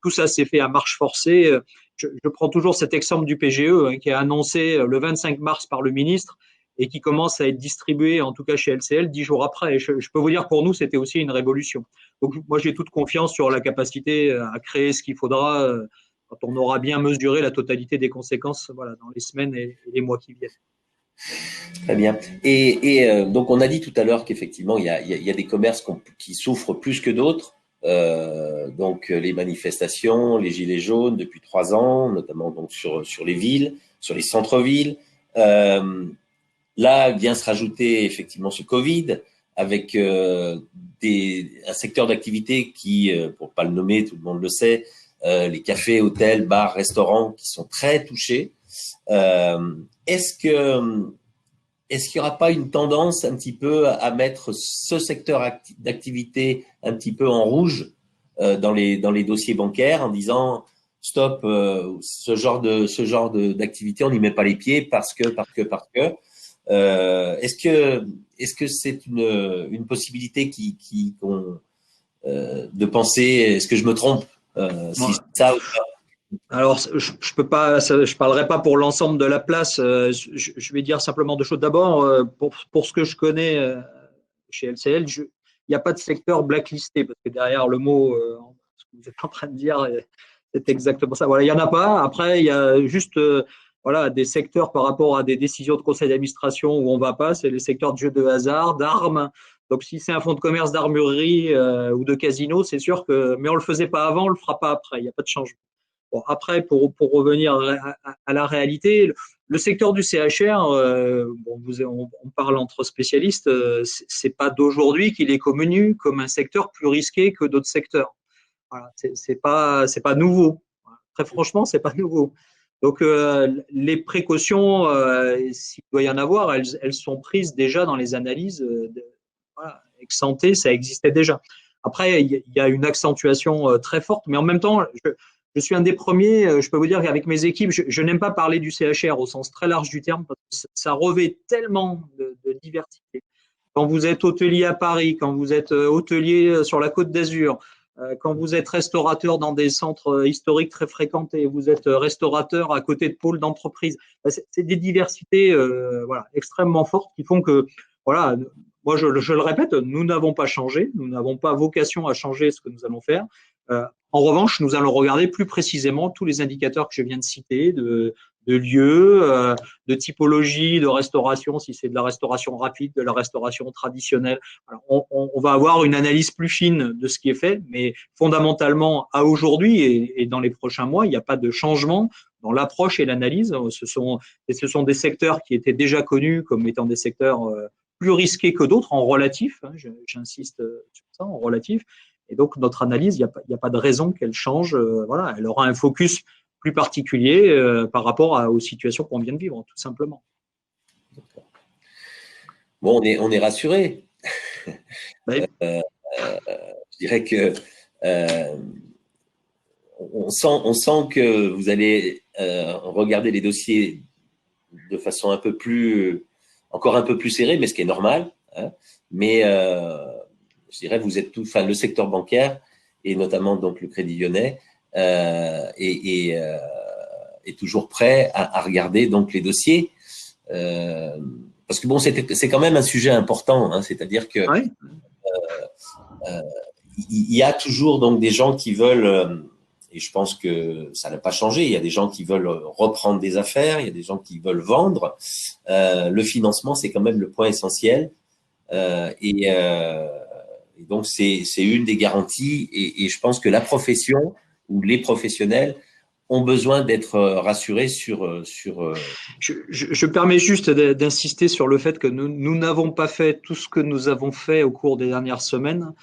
Tout ça s'est fait à marche forcée. Je prends toujours cet exemple du PGE qui est annoncé le 25 mars par le ministre et qui commence à être distribué, en tout cas chez LCL, 10 jours après. Et je peux vous dire que pour nous, c'était aussi une révolution. Donc, moi, j'ai toute confiance sur la capacité à créer ce qu'il faudra quand on aura bien mesuré la totalité des conséquences dans les semaines et les mois qui viennent. Très bien. Et donc, on a dit tout à l'heure qu'effectivement, il y a des commerces qui souffrent plus que d'autres. Donc, les manifestations, les gilets jaunes depuis 3 ans, notamment donc sur les villes, sur les centres-villes. Là vient se rajouter effectivement ce Covid avec un secteur d'activité qui, pour pas le nommer, tout le monde le sait, les cafés, hôtels, bars, restaurants qui sont très touchés. Est-ce qu'il n'y aura pas une tendance un petit peu à mettre ce secteur d'activité un petit peu en rouge dans les dossiers bancaires en disant stop, ce genre d'activité, on n'y met pas les pieds parce que. Est-ce que c'est une possibilité de penser, est-ce que je me trompe, si ça ou pas? Alors, je peux pas, je parlerai pas pour l'ensemble de la place. Je vais dire simplement deux choses. D'abord, pour ce que je connais chez LCL, il n'y a pas de secteur blacklisté parce que derrière le mot, ce que vous êtes en train de dire, c'est exactement ça. Voilà, il y en a pas. Après, il y a juste voilà des secteurs par rapport à des décisions de conseil d'administration où on va pas. C'est les secteurs de jeux de hasard, d'armes. Donc, si c'est un fonds de commerce d'armurerie ou de casino, c'est sûr que, mais on le faisait pas avant, on le fera pas après. Il n'y a pas de changement. Bon, après, pour revenir à la réalité, le secteur du CHR, bon, on parle entre spécialistes, c'est pas d'aujourd'hui qu'il est connu comme un secteur plus risqué que d'autres secteurs. Voilà, c'est pas nouveau. Très franchement, c'est pas nouveau. Donc, les précautions, s'il doit y en avoir, elles sont prises déjà dans les analyses. Voilà, ex ante, ça existait déjà. Après, il y a une accentuation très forte, mais en même temps, je suis un des premiers, je peux vous dire qu'avec mes équipes, je n'aime pas parler du CHR au sens très large du terme, parce que ça revêt tellement de diversité. Quand vous êtes hôtelier à Paris, quand vous êtes hôtelier sur la Côte d'Azur, quand vous êtes restaurateur dans des centres historiques très fréquentés, vous êtes restaurateur à côté de pôles d'entreprise, c'est des diversités voilà, extrêmement fortes qui font que, voilà, moi je le répète, nous n'avons pas changé, nous n'avons pas vocation à changer ce que nous allons faire. En revanche, nous allons regarder plus précisément tous les indicateurs que je viens de citer, de lieux, de typologie, de restauration, si c'est de la restauration rapide, de la restauration traditionnelle. Alors, on va avoir une analyse plus fine de ce qui est fait, mais fondamentalement, à aujourd'hui et dans les prochains mois, il n'y a pas de changement dans l'approche et l'analyse. Ce sont des secteurs qui étaient déjà connus comme étant des secteurs plus risqués que d'autres en relatif. J'insiste sur ça, en relatif. Et donc, notre analyse, il n'y a pas de raison qu'elle change. Voilà, elle aura un focus plus particulier par rapport aux situations qu'on vient de vivre, tout simplement. Bon, on est rassuré. Oui. Je dirais que on sent que vous allez regarder les dossiers de façon encore un peu plus serrée, mais ce qui est normal. Hein. Mais je dirais, vous êtes le secteur bancaire et notamment donc le Crédit Lyonnais est toujours prêt à regarder donc les dossiers parce que bon, c'est quand même un sujet important. Hein, c'est-à-dire que oui. Il y a toujours donc des gens qui veulent et je pense que ça n'a pas changé. Il y a des gens qui veulent reprendre des affaires, il y a des gens qui veulent vendre. Le financement, c'est quand même le point essentiel. Et donc, c'est une des garanties. Et je pense que la profession ou les professionnels ont besoin d'être rassurés sur. Je permets juste d'insister sur le fait que nous n'avons pas fait tout ce que nous avons fait au cours des dernières semaines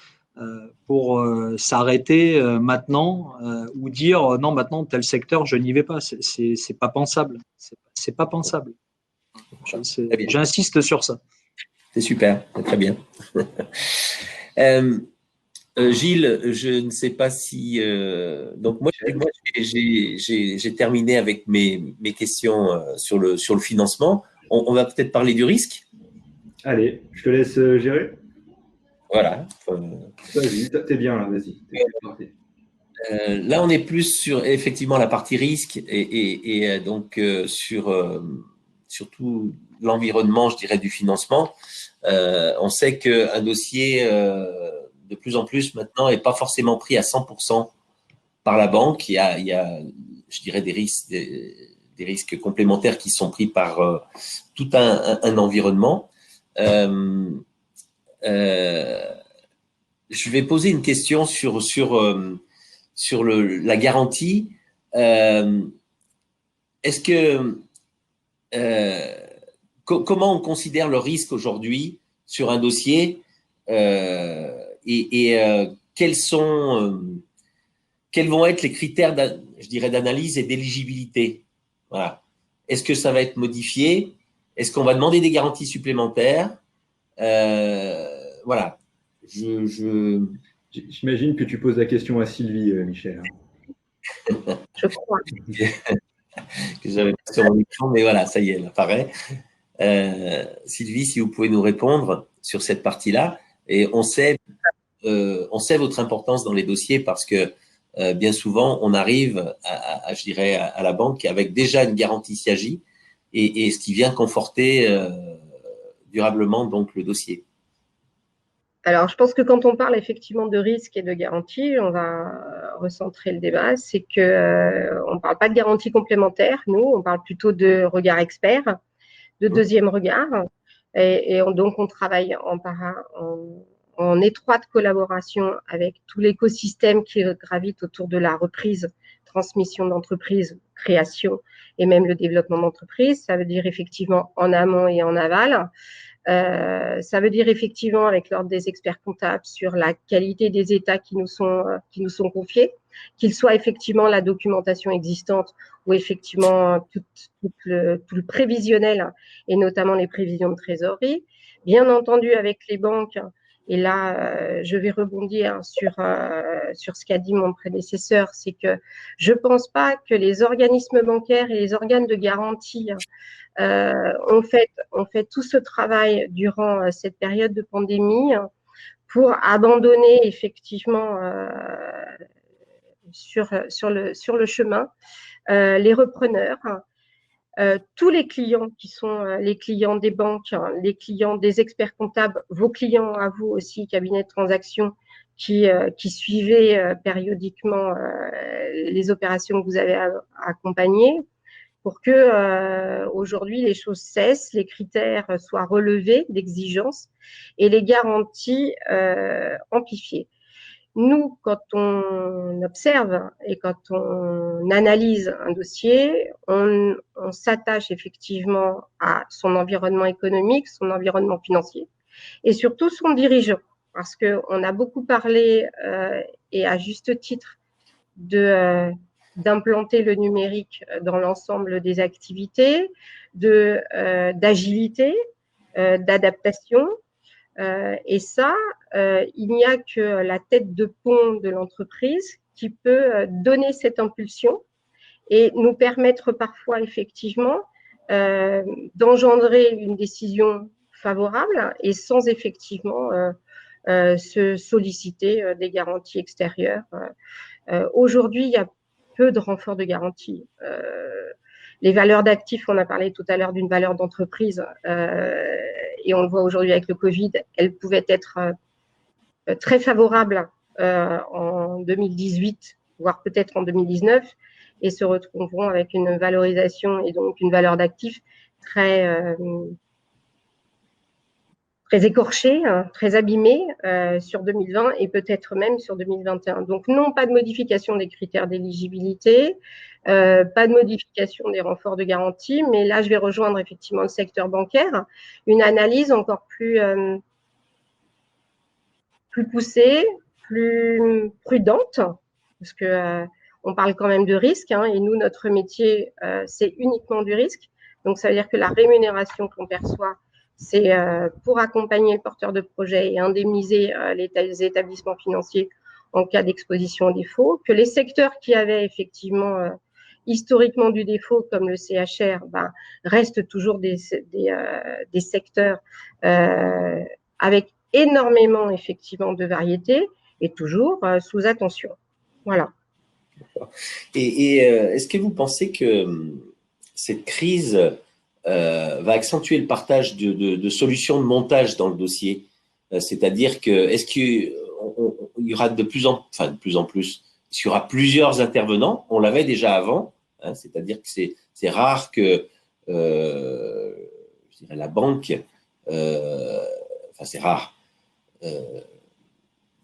pour s'arrêter maintenant ou dire non, maintenant, tel secteur, je n'y vais pas. C'est pas pensable. C'est pas pensable. J'insiste sur ça. C'est super, très bien. Gilles, je ne sais pas si… donc moi j'ai terminé avec mes questions sur le financement. On va peut-être parler du risque. Allez, je te laisse gérer. Voilà. Vas-y, t'es bien là, vas-y. Là, on est plus sur effectivement la partie risque et donc sur l'environnement, je dirais, du financement. On sait qu'un dossier, de plus en plus maintenant, n'est pas forcément pris à 100% par la banque. Il y a je dirais, des risques complémentaires qui sont pris par tout un environnement. Je vais poser une question sur la garantie. Est-ce que comment on considère le risque aujourd'hui sur un dossier quels vont être les critères, je dirais, d'analyse et d'éligibilité? Voilà. Est-ce que ça va être modifié? Est-ce qu'on va demander des garanties supplémentaires? Voilà. J'imagine que tu poses la question à Sylvie, Michel. je crois. Que j'avais pas sur mon écran, mais voilà, ça y est, elle apparaît. Sylvie, si vous pouvez nous répondre sur cette partie-là. Et on sait votre importance dans les dossiers parce que bien souvent, on arrive je dirais, à la banque avec déjà une garantie SIAGI et ce qui vient conforter durablement donc le dossier. Alors, je pense que quand on parle effectivement de risque et de garantie, on va recentrer le débat. C'est que on ne parle pas de garantie complémentaire, nous, on parle plutôt de regard expert, de deuxième regard. Et donc, on travaille en étroite collaboration avec tout l'écosystème qui gravite autour de la reprise, transmission d'entreprise, création et même le développement d'entreprise. Ça veut dire effectivement en amont et en aval. Ça veut dire effectivement avec l'ordre des experts comptables sur la qualité des états qui nous sont confiés, qu'il soit effectivement la documentation existante ou effectivement tout le prévisionnel et notamment les prévisions de trésorerie. Bien entendu avec les banques, et là je vais rebondir sur ce qu'a dit mon prédécesseur, c'est que je pense pas que les organismes bancaires et les organes de garantie on fait tout ce travail durant cette période de pandémie pour abandonner effectivement sur le chemin les repreneurs, tous les clients qui sont les clients des banques, les clients des experts comptables, vos clients à vous aussi, cabinet de transaction, qui suivaient périodiquement les opérations que vous avez accompagnées, pour que aujourd'hui les choses cessent, les critères soient relevés d'exigence et les garanties amplifiées. Nous, quand on observe et quand on analyse un dossier, on s'attache effectivement à son environnement économique, son environnement financier et surtout son dirigeant. Parce qu'on a beaucoup parlé, et à juste titre, d'implanter le numérique dans l'ensemble des activités, d'agilité, d'adaptation. Et ça, il n'y a que la tête de pont de l'entreprise qui peut donner cette impulsion et nous permettre parfois effectivement d'engendrer une décision favorable et sans effectivement se solliciter des garanties extérieures. Aujourd'hui, il y a peu de renforts de garantie. Les valeurs d'actifs, on a parlé tout à l'heure d'une valeur d'entreprise, et on le voit aujourd'hui avec le Covid, elles pouvaient être très favorables en 2018, voire peut-être en 2019, et se retrouveront avec une valorisation et donc une valeur d'actifs très écorchée, très abîmée sur 2020 et peut-être même sur 2021. Donc non, pas de modification des critères d'éligibilité, pas de modification des renforts de garantie, mais là je vais rejoindre effectivement le secteur bancaire, une analyse encore plus poussée, plus prudente, parce que on parle quand même de risque, et nous notre métier c'est uniquement du risque, donc ça veut dire que la rémunération qu'on perçoit c'est pour accompagner le porteur de projet et indemniser les établissements financiers en cas d'exposition au défaut, que les secteurs qui avaient effectivement historiquement du défaut, comme le CHR, restent toujours des secteurs avec énormément effectivement de variété et toujours sous attention. Voilà. Et est-ce que vous pensez que cette crise va accentuer le partage de solutions de montage dans le dossier, c'est-à-dire que est-ce qu'il y aura de plus en plus, il y aura plusieurs intervenants, on l'avait déjà avant, c'est-à-dire que c'est rare que je dirais la banque, c'est rare, il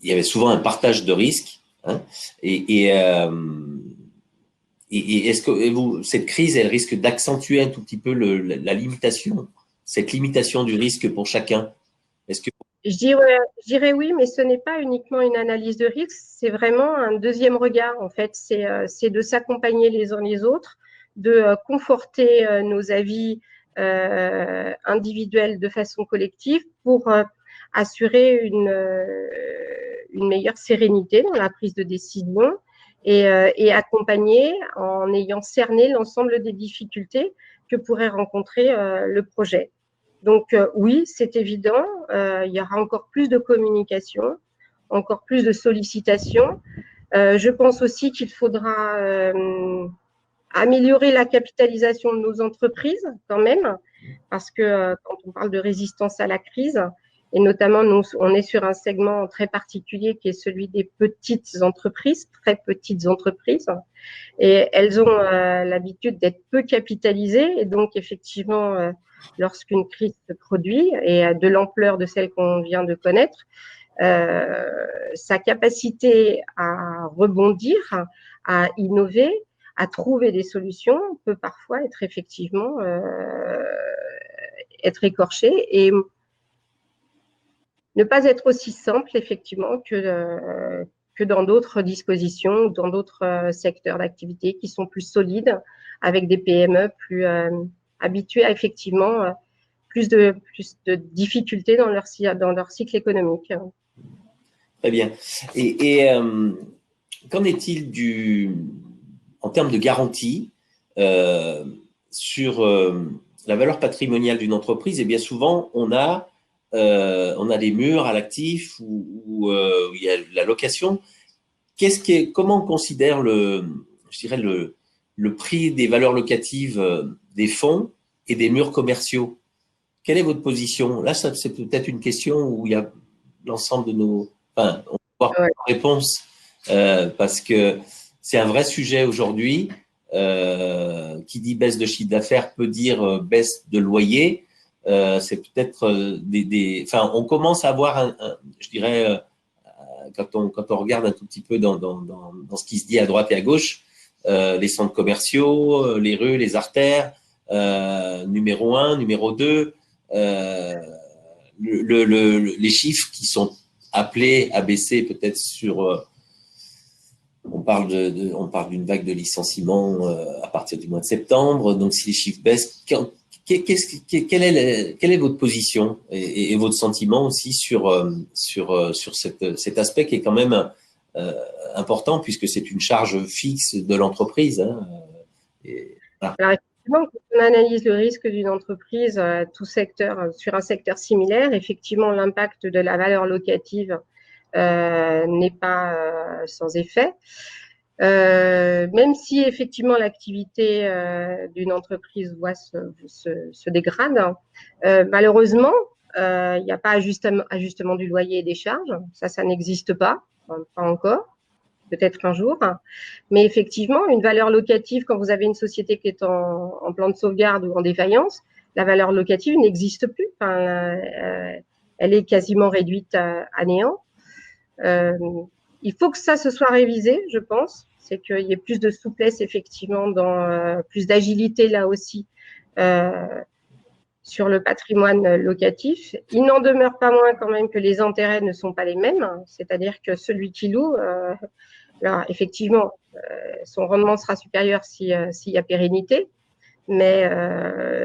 y avait souvent un partage de risques, et est-ce que cette crise, elle risque d'accentuer un tout petit peu la limitation, cette limitation du risque pour chacun? Est-ce que je dirais oui, mais ce n'est pas uniquement une analyse de risque, c'est vraiment un deuxième regard. En fait, c'est de s'accompagner les uns les autres, de conforter nos avis individuels de façon collective pour assurer une meilleure sérénité dans la prise de décision et accompagner en ayant cerné l'ensemble des difficultés que pourrait rencontrer le projet. Donc oui, c'est évident, il y aura encore plus de communication, encore plus de sollicitations. Je pense aussi qu'il faudra améliorer la capitalisation de nos entreprises quand même, parce que quand on parle de résistance à la crise, et notamment nous, on est sur un segment très particulier qui est celui des petites entreprises, très petites entreprises, et elles ont l'habitude d'être peu capitalisées, et donc effectivement, lorsqu'une crise se produit, et de l'ampleur de celle qu'on vient de connaître, sa capacité à rebondir, à innover, à trouver des solutions peut parfois être effectivement être écorchée et ne pas être aussi simple effectivement que dans d'autres dispositions, dans d'autres secteurs d'activité qui sont plus solides, avec des PME plus habituées à effectivement plus de difficultés dans leur cycle économique. Très bien. Et qu'en est-il en termes de garantie sur la valeur patrimoniale d'une entreprise? Et bien souvent, on a des murs à l'actif où il y a la location. Comment on considère je dirais le prix des valeurs locatives des fonds et des murs commerciaux? Quelle est votre position? Là, c'est peut-être une question où il y a l'ensemble de nos... Enfin, on va avoir une réponse parce que c'est un vrai sujet aujourd'hui. Qui dit baisse de chiffre d'affaires peut dire baisse de loyer. C'est peut-être Enfin, on commence à avoir, je dirais, quand on regarde un tout petit peu dans ce qui se dit à droite et à gauche, les centres commerciaux, les rues, les artères, numéro 1, numéro 2, les chiffres qui sont appelés à baisser peut-être sur... on parle d'une vague de licenciements à partir du mois de septembre. Donc, si les chiffres baissent, quelle est votre position et votre sentiment aussi sur cet aspect qui est quand même important puisque c'est une charge fixe de l'entreprise, hein, voilà. Alors, effectivement, quand on analyse le risque d'une entreprise, sur un secteur similaire, effectivement, l'impact de la valeur locative n'est pas sans effet. Même si effectivement l'activité d'une entreprise se dégrade, malheureusement, il n'y a pas ajustement du loyer et des charges. Ça n'existe pas encore. Peut-être un jour. Mais effectivement, une valeur locative, quand vous avez une société qui est en plan de sauvegarde ou en défaillance, la valeur locative n'existe plus. Enfin, elle est quasiment réduite à néant. Il faut que ça se soit révisé, je pense. C'est qu'il y ait plus de souplesse, effectivement, plus d'agilité là aussi sur le patrimoine locatif. Il n'en demeure pas moins quand même que les intérêts ne sont pas les mêmes. C'est-à-dire que celui qui loue, alors effectivement, son rendement sera supérieur s'il y a pérennité, mais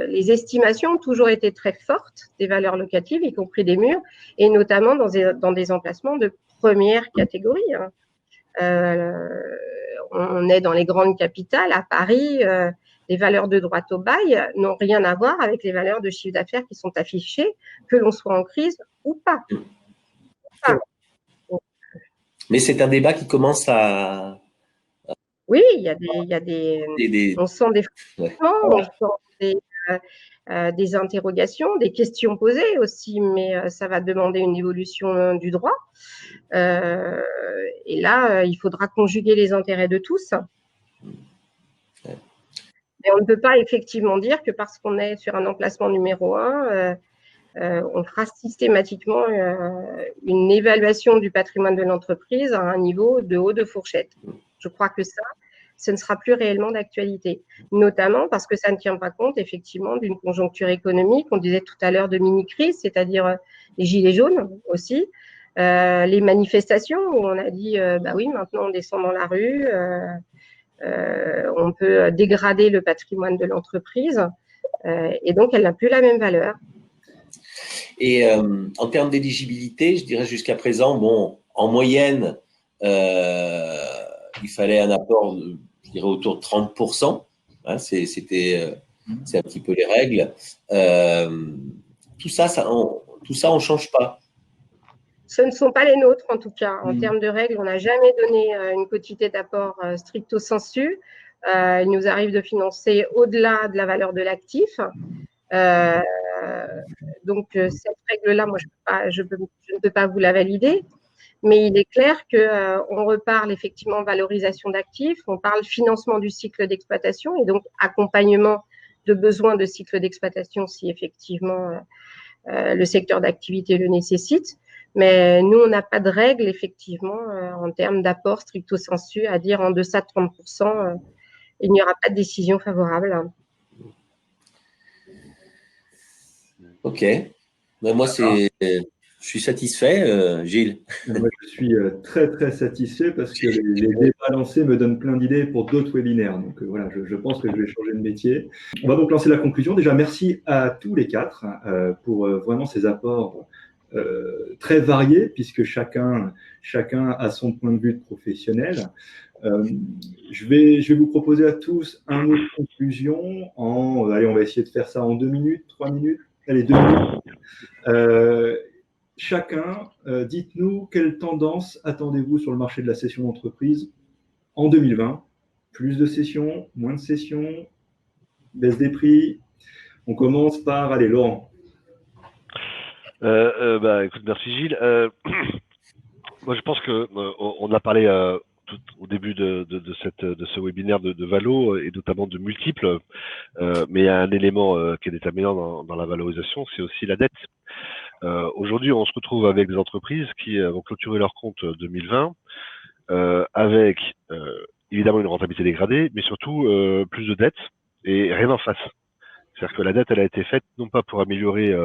les estimations ont toujours été très fortes des valeurs locatives, y compris des murs, et notamment dans des emplacements de première catégorie. On est dans les grandes capitales, à Paris, les valeurs de droit au bail n'ont rien à voir avec les valeurs de chiffre d'affaires qui sont affichées, que l'on soit en crise ou pas. Mais c'est un débat qui commence à... Oui, il y a des on sent des frustrations, on sent des interrogations, des questions posées aussi, mais ça va demander une évolution du droit. Et là, il faudra conjuguer les intérêts de tous. Et on ne peut pas effectivement dire que parce qu'on est sur un emplacement numéro 1, on fera systématiquement une évaluation du patrimoine de l'entreprise à un niveau de haut de fourchette. Je crois que ce ne sera plus réellement d'actualité, notamment parce que ça ne tient pas compte effectivement d'une conjoncture économique. On disait tout à l'heure de mini-crise, c'est-à-dire les gilets jaunes aussi, les manifestations où on a dit bah oui, maintenant on descend dans la rue, on peut dégrader le patrimoine de l'entreprise et donc elle n'a plus la même valeur. Et en termes d'éligibilité, je dirais jusqu'à présent, bon, en moyenne, il fallait un apport, je dirais, autour de 30%. Hein, c'est un petit peu les règles. Tout ça, on change pas. Ce ne sont pas les nôtres, en tout cas. En termes de règles, on n'a jamais donné une quotité d'apport stricto sensu. Il nous arrive de financer au-delà de la valeur de l'actif. Donc, cette règle-là, moi, je ne peux pas vous la valider. Mais il est clair qu'on reparle effectivement valorisation d'actifs, on parle financement du cycle d'exploitation et donc accompagnement de besoins de cycle d'exploitation si effectivement le secteur d'activité le nécessite. Mais nous, on n'a pas de règle effectivement en termes d'apport stricto sensu à dire en deçà de 30%, il n'y aura pas de décision favorable. Ok. Mais moi, je suis satisfait, Gilles. Moi, je suis très, très satisfait parce que les débats lancés me donnent plein d'idées pour d'autres webinaires. Donc voilà, je pense que je vais changer de métier. On va donc lancer la conclusion. Déjà, merci à tous les quatre pour vraiment ces apports très variés, puisque chacun a son point de vue de professionnel. Je vais vous proposer à tous un mot de conclusion. Allez, on va essayer de faire ça en 2 minutes, 3 minutes. Allez, 2 minutes. Chacun, dites-nous quelle tendance attendez-vous sur le marché de la cession d'entreprise en 2020? Plus de cessions, moins de cessions, baisse des prix? On commence par, allez, Laurent. Écoute, merci Gilles. Moi, je pense que on a parlé tout au début de ce webinaire de Valo et notamment de multiples, mais il y a un élément qui est déterminant dans la valorisation, c'est aussi la dette. Aujourd'hui, on se retrouve avec des entreprises qui vont clôturer leur compte 2020 avec évidemment une rentabilité dégradée, mais surtout plus de dettes et rien en face. C'est-à-dire que la dette, elle a été faite non pas pour améliorer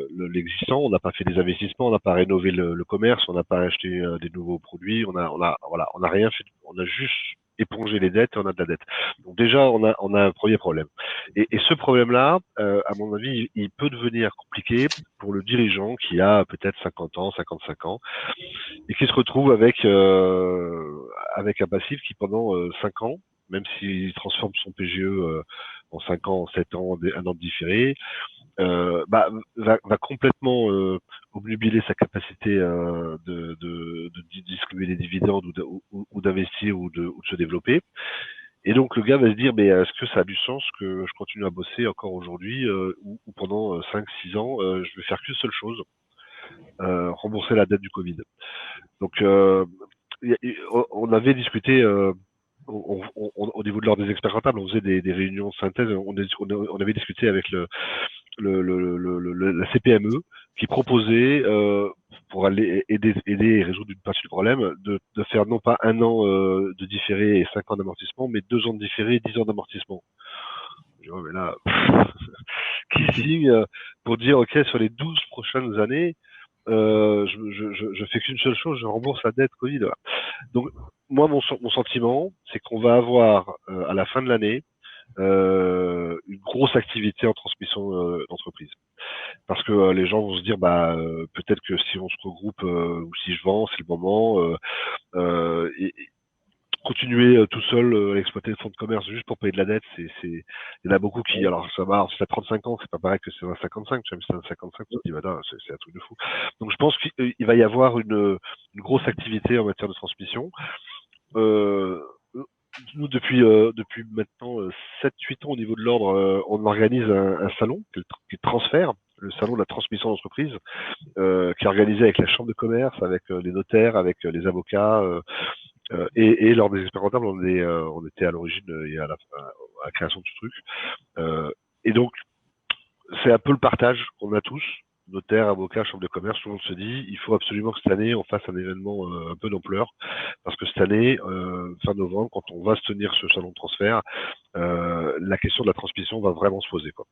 l'existant, on n'a pas fait des investissements, on n'a pas rénové le commerce, on n'a pas acheté des nouveaux produits, on a rien fait, on a juste épongé les dettes et on a de la dette. Donc déjà, on a un premier problème. Et ce problème-là, à mon avis, il peut devenir compliqué pour le dirigeant qui a peut-être 50 ans, 55 ans, et qui se retrouve avec un passif qui pendant 5 ans, même s'il transforme son PGE en 5 ans, en 7 ans, 1 an de différé, va complètement obnubiler sa capacité de distribuer des dividendes ou d'investir ou de se développer. Et donc le gars va se dire, mais est-ce que ça a du sens que je continue à bosser encore aujourd'hui ou pendant 5-6 ans, je vais faire qu'une seule chose, rembourser la dette du Covid. Donc on avait discuté au niveau de l'ordre des experts comptables, on faisait des réunions de synthèse, on avait discuté avec la CPME qui proposait pour aller aider et résoudre une partie du problème de faire non pas 1 an de différé et 5 ans d'amortissement, mais 2 ans de différé et 10 ans d'amortissement. Je dis, ouais, mais là, qui signe pour dire, ok, sur les 12 prochaines années, je fais qu'une seule chose, je rembourse la dette Covid. Voilà. Donc, moi, mon sentiment, c'est qu'on va avoir à la fin de l'année une grosse activité en transmission d'entreprise. Parce que les gens vont se dire, peut-être que si on se regroupe ou si je vends, c'est le moment. Et continuer tout seul à exploiter le fonds de commerce juste pour payer de la dette, il y en a beaucoup qui, alors ça va, c'est à 35 ans, c'est pas pareil que c'est à 55, tu vois, c'est à 55, tu te dis, c'est un truc de fou. Donc je pense qu'il va y avoir une grosse activité en matière de transmission. Nous, depuis maintenant 7-8 ans au niveau de l'ordre, on organise un salon qui est transfert, le salon de la transmission d'entreprise, qui est organisé avec la chambre de commerce, avec les notaires, avec les avocats, et lors des experts comptables, on était à l'origine et à la création de ce truc. Et donc, c'est un peu le partage qu'on a tous, notaires, avocats, chambre de commerce, tout le monde se dit, il faut absolument que cette année, on fasse un événement un peu d'ampleur, parce que cette année, fin novembre, quand on va se tenir ce salon de transfert, la question de la transmission va vraiment se poser, quoi.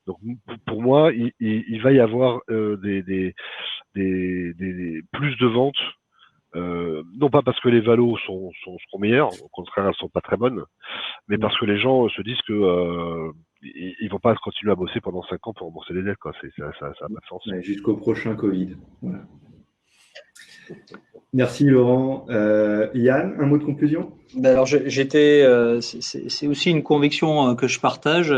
Donc, pour moi, il va y avoir des plus de ventes. Non pas parce que les valos seront meilleurs, au contraire elles sont pas très bonnes, mais parce que les gens se disent que ils vont pas continuer à bosser pendant 5 ans pour rembourser les dettes, quoi. Ça n'a pas de sens. Jusqu'au prochain Covid. Voilà. Merci Laurent. Yann, un mot de conclusion? Ben alors c'est aussi une conviction que je partage.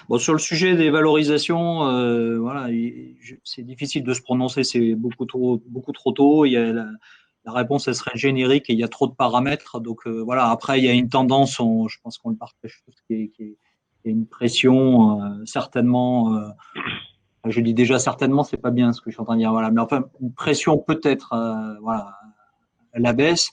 Bon, sur le sujet des valorisations, voilà, c'est difficile de se prononcer, c'est beaucoup trop tôt. Il y a la réponse, elle serait générique et il y a trop de paramètres. Donc voilà. Après, il y a une tendance, je pense qu'on le partage tous, qui est une pression certainement. Je dis déjà certainement, c'est pas bien ce que je suis en train de dire. Voilà, mais enfin une pression peut-être, voilà, à la baisse.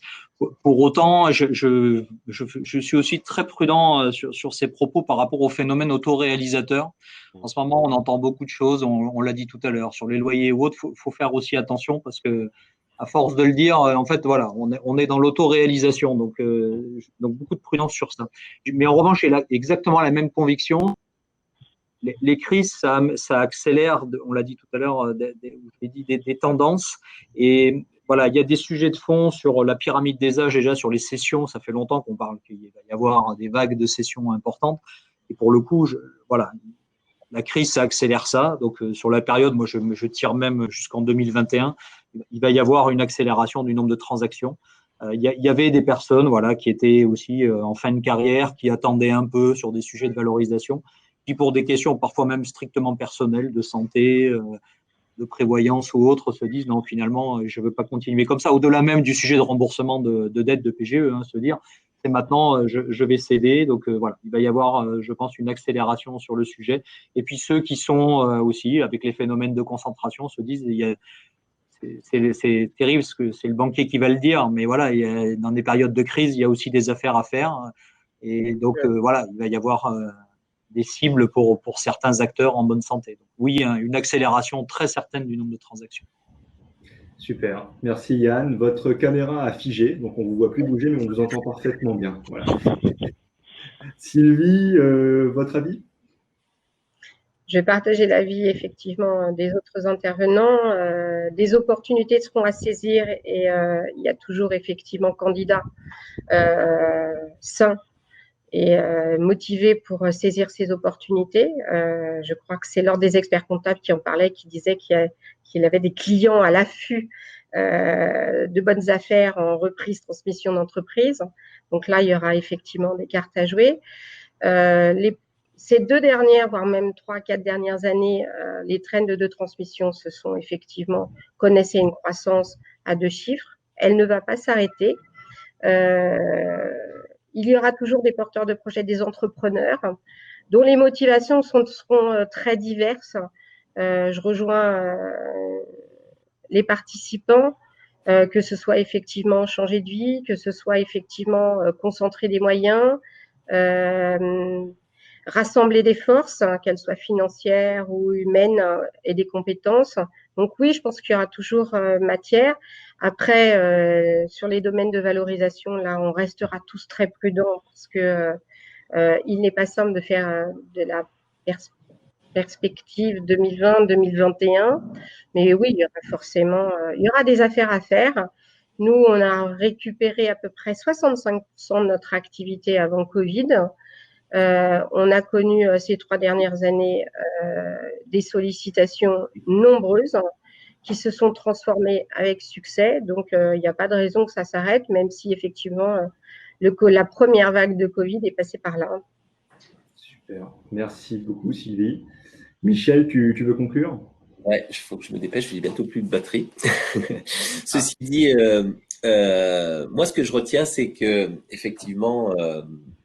Pour autant, je suis aussi très prudent sur ces propos par rapport au phénomène autoréalisateur. En ce moment, on entend beaucoup de choses, on l'a dit tout à l'heure, sur les loyers ou autres, faut faire aussi attention parce que, à force de le dire, en fait, voilà, on est dans l'autoréalisation, donc beaucoup de prudence sur ça. Mais en revanche, j'ai exactement la même conviction. Les crises, ça accélère, on l'a dit tout à l'heure, des tendances. Et voilà, il y a des sujets de fond sur la pyramide des âges, déjà sur les cessions. Ça fait longtemps qu'on parle qu'il va y avoir des vagues de cessions importantes. Et pour le coup, voilà, la crise, ça accélère ça. Donc, sur la période, moi, je tire même jusqu'en 2021. Il va y avoir une accélération du nombre de transactions. Il y avait des personnes, voilà, qui étaient aussi en fin de carrière, qui attendaient un peu sur des sujets de valorisation, qui pour des questions parfois même strictement personnelles, de santé, de prévoyance ou autres, se disent non, finalement, je ne veux pas continuer comme ça. Au-delà même du sujet de remboursement de dette de PGE, se dire c'est maintenant, je vais céder. Donc voilà, il va y avoir, je pense, une accélération sur le sujet. Et puis ceux qui sont aussi, avec les phénomènes de concentration, se disent c'est terrible parce que c'est le banquier qui va le dire, mais voilà, dans des périodes de crise, il y a aussi des affaires à faire. Et donc voilà, il va y avoir des cibles pour certains acteurs en bonne santé. Donc, oui, une accélération très certaine du nombre de transactions. Super. Merci Yann. Votre caméra a figé, donc on ne vous voit plus bouger, mais on vous entend parfaitement bien. Voilà. Sylvie, votre avis? Je vais partager l'avis effectivement des autres intervenants. Des opportunités seront à saisir et il y a toujours effectivement candidats sains et motivés pour saisir ces opportunités. Je crois que c'est l'ordre des experts comptables qui en parlait, qui disait qu'il avait des clients à l'affût de bonnes affaires en reprise, transmission d'entreprise. Donc là, il y aura effectivement des cartes à jouer. Ces 2 dernières, voire même 3-4 dernières années, les trends de transmission connaissaient une croissance à 2 chiffres. Elle ne va pas s'arrêter. Il y aura toujours des porteurs de projets, des entrepreneurs, dont les motivations seront très diverses. Je rejoins les participants, que ce soit effectivement changer de vie, que ce soit effectivement concentrer des moyens, rassembler des forces, qu'elles soient financières ou humaines, et des compétences. Donc oui, je pense qu'il y aura toujours matière. Après, sur les domaines de valorisation, là, on restera tous très prudents parce que il n'est pas simple de faire de la perspective 2020-2021. Mais oui, il y aura forcément, il y aura des affaires à faire. Nous, on a récupéré à peu près 65% de notre activité avant Covid. On a connu ces 3 dernières années des sollicitations nombreuses qui se sont transformées avec succès. Donc, il n'y a pas de raison que ça s'arrête, même si effectivement la première vague de Covid est passée par là. Super. Merci beaucoup, Sylvie. Michel, tu veux conclure? Ouais, il faut que je me dépêche, j'ai bientôt plus de batterie. Ceci dit, moi, ce que je retiens, c'est que effectivement,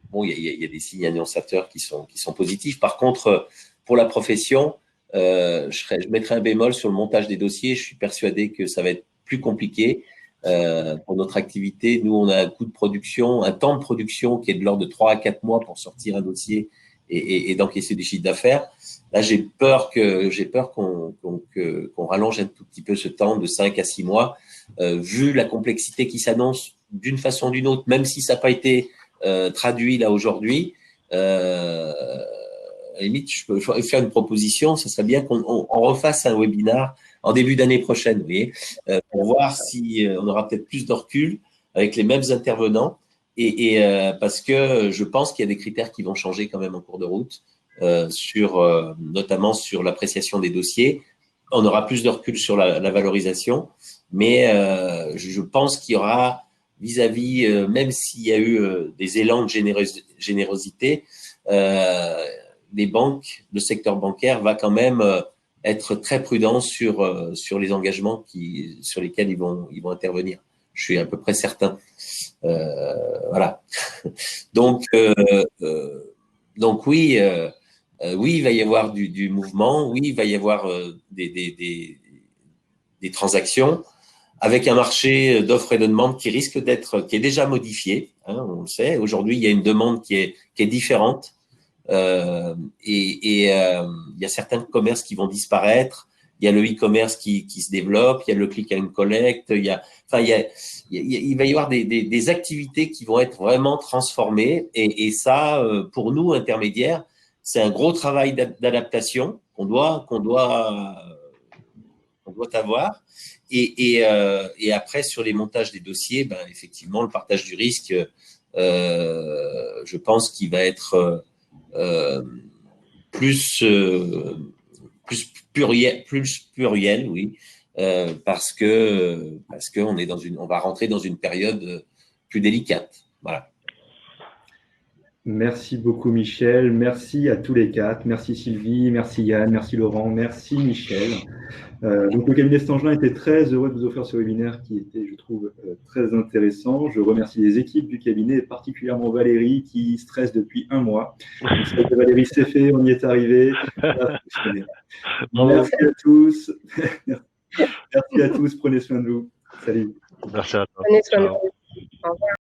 bon, il y a des signes annonciateurs qui sont positifs. Par contre, pour la profession, je mettrai un bémol sur le montage des dossiers. Je suis persuadé que ça va être plus compliqué pour notre activité. Nous, on a un coût de production, un temps de production qui est de l'ordre de 3 à 4 mois pour sortir un dossier et d'encaisser du chiffre d'affaires. Là, j'ai peur qu'on rallonge un tout petit peu ce temps de 5 à 6 mois, vu la complexité qui s'annonce d'une façon ou d'une autre, même si ça n'a pas été traduit là aujourd'hui. À la limite, je peux faire une proposition, ce serait bien qu'on refasse un webinar en début d'année prochaine, vous voyez, pour voir si on aura peut-être plus de recul avec les mêmes intervenants, et parce que je pense qu'il y a des critères qui vont changer quand même en cours de route, notamment sur l'appréciation des dossiers. on aura plus de recul sur la valorisation, mais je pense qu'il y aura vis-à-vis, même s'il y a eu des élans de générosité, les banques, le secteur bancaire va quand même être très prudent sur les engagements sur lesquels ils vont intervenir. Je suis à peu près certain. Voilà. Donc oui, oui, il va y avoir du mouvement. Oui, il va y avoir des transactions avec un marché d'offres et de demandes qui risque qui est déjà modifié. Hein, on le sait. Aujourd'hui, il y a une demande qui est différente. Il y a certains commerces qui vont disparaître. Il y a le e-commerce qui se développe. Il y a le click and collect. Il va y avoir des activités qui vont être vraiment transformées. Et ça, pour nous intermédiaires, c'est un gros travail d'adaptation qu'on doit avoir. Et après, sur les montages des dossiers, effectivement, le partage du risque, je pense qu'il va être plus pluriel, oui, parce que on va rentrer dans une période plus délicate. Voilà. Merci beaucoup Michel, merci à tous les quatre, merci Sylvie, merci Yann, merci Laurent, merci Michel. Donc le cabinet Stangelin était très heureux de vous offrir ce webinaire qui était, je trouve, très intéressant. Je remercie les équipes du cabinet, et particulièrement Valérie qui stresse depuis un mois. Donc, Valérie, c'est fait, on y est arrivé. Merci à tous. Merci à tous, prenez soin de vous. Salut. Merci à toi. Prenez soin de vous. Au revoir.